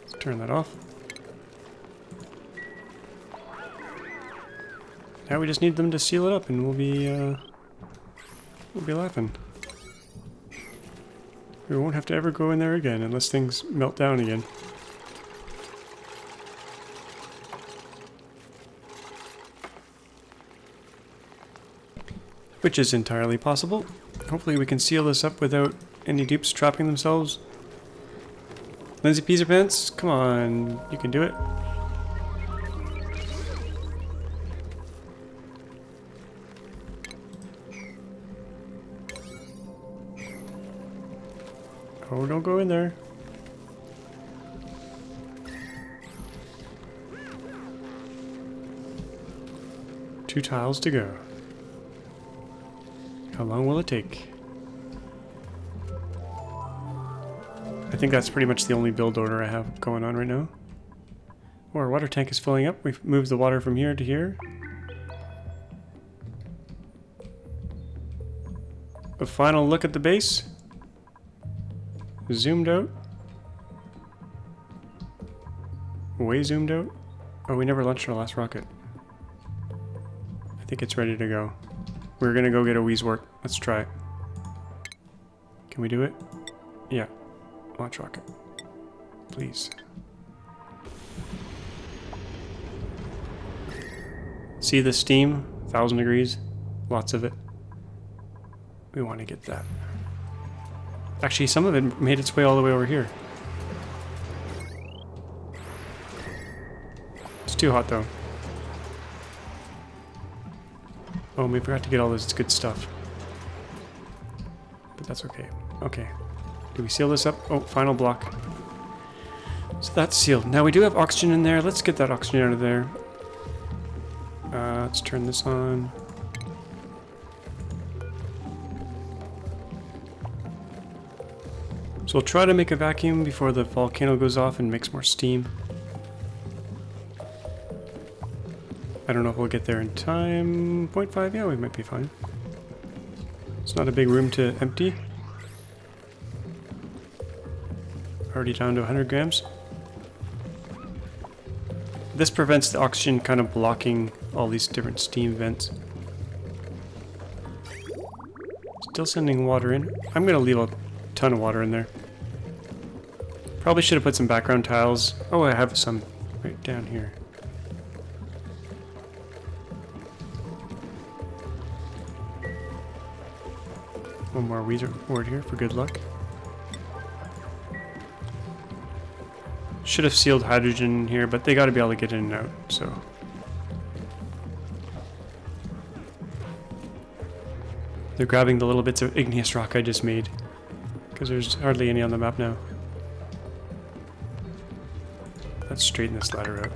Let's turn that off. Now we just need them to seal it up and we'll be laughing. We won't have to ever go in there again unless things melt down again. Which is entirely possible. Hopefully we can seal this up without any dupes trapping themselves. Lindsay Peas Pants, come on, you can do it. Oh, don't go in there. Two tiles to go. How long will it take? I think that's pretty much the only build order I have going on right now. Oh, our water tank is filling up. We've moved the water from here to here. A final look at the base. Zoomed out. Way zoomed out. Oh, we never launched our last rocket. I think it's ready to go. We're gonna go get a Weezwort. Let's try it. Can we do it? Yeah. Launch rocket. Please. See the steam? 1,000 degrees. Lots of it. We want to get that. Actually, some of it made its way all the way over here. It's too hot, though. Oh, we forgot to get all this good stuff. But that's okay. Okay. Do we seal this up? Oh, final block. So that's sealed. Now we do have oxygen in there. Let's get that oxygen out of there. Let's turn this on. So we'll try to make a vacuum before the volcano goes off and makes more steam. I don't know if we'll get there in time. 0.5, yeah, we might be fine. It's not a big room to empty. Already down to 100 grams. This prevents the oxygen kind of blocking all these different steam vents. Still sending water in. I'm gonna leave a ton of water in there. Probably should have put some background tiles. Oh, I have some right down here. One more word here for good luck. Should have sealed hydrogen in here, but they got to be able to get in and out, so. They're grabbing the little bits of igneous rock I just made, because there's hardly any on the map now. Let's straighten this ladder out.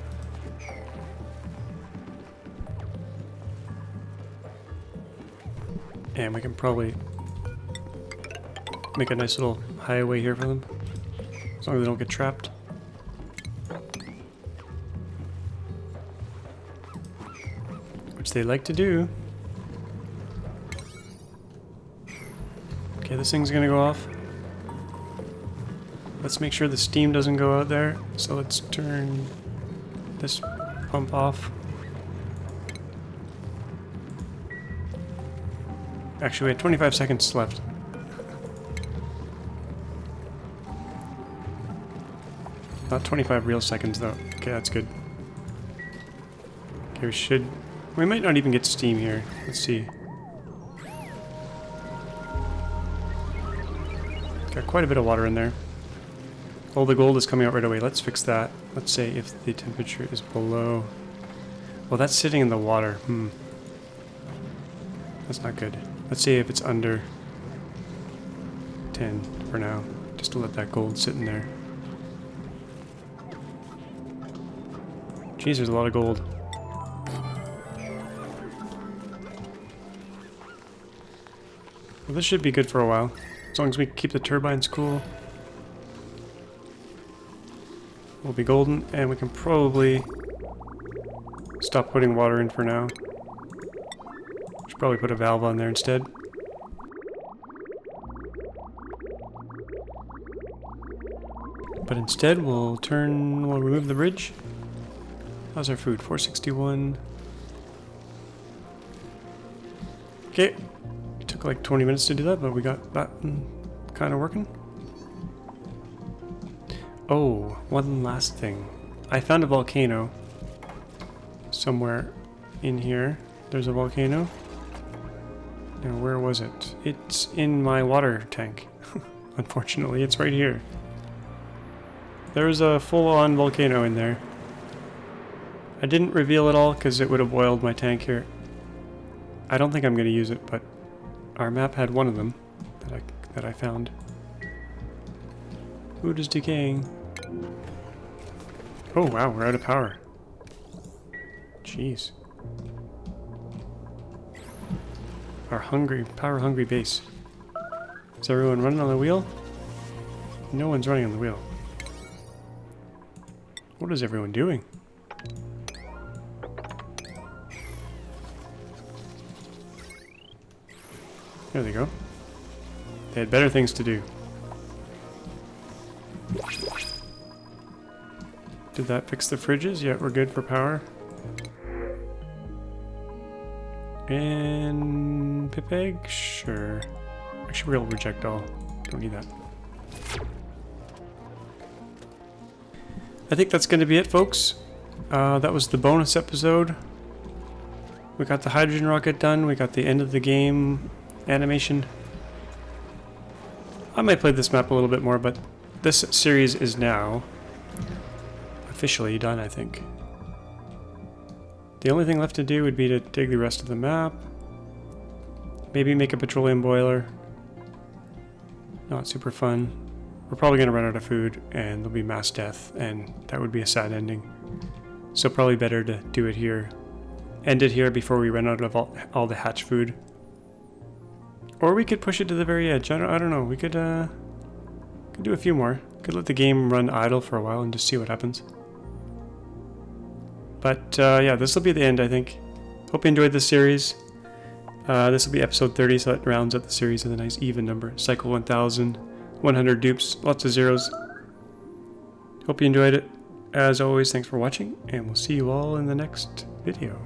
And we can probably make a nice little highway here for them, as long as they don't get trapped. Which they like to do. Okay, this thing's gonna go off. Let's make sure the steam doesn't go out there. So let's turn this pump off. Actually, we had 25 seconds left. Not 25 real seconds though. Okay, that's good. Okay, we might not even get steam here. Let's see. Got quite a bit of water in there. All the gold is coming out right away. Let's fix that. Let's say if the temperature is below... Well, that's sitting in the water. That's not good. Let's see if it's under 10 for now. Just to let that gold sit in there. Jeez, there's a lot of gold. Well, this should be good for a while. As long as we keep the turbines cool. We'll be golden, and we can probably stop putting water in for now. Should probably put a valve on there instead. But instead, we'll remove the bridge. How's our food? 461. Okay. It took like 20 minutes to do that, but we got that kind of working. Oh, one last thing. I found a volcano somewhere in here. There's a volcano. Now, where was it? It's in my water tank. Unfortunately, it's right here. There's a full-on volcano in there. I didn't reveal it all because it would have boiled my tank here. I don't think I'm going to use it, but our map had one of them that I found. Food is decaying. Oh wow, we're out of power. Jeez. Our power-hungry base. Is everyone running on the wheel? No one's running on the wheel. What is everyone doing? There they go. They had better things to do. Did that fix the fridges? Yeah, we're good for power. And pip egg? Sure. Actually, we'll reject all. Don't need that. I think that's going to be it, folks. That was the bonus episode. We got the hydrogen rocket done. We got the end of the game animation. I might play this map a little bit more, but this series is now officially done, I think. The only thing left to do would be to dig the rest of the map. Maybe make a petroleum boiler. Not super fun. We're probably going to run out of food and there'll be mass death, and that would be a sad ending. So probably better to do it here. End it here before we run out of all the hatch food. Or we could push it to the very edge. I don't know. We could Could do a few more. Could let the game run idle for a while and just see what happens. But yeah, this will be the end, I think. Hope you enjoyed this series. This will be episode 30, so that rounds up the series with a nice even number. Cycle 1000, 100 dupes, lots of zeros. Hope you enjoyed it. As always, thanks for watching, and we'll see you all in the next video.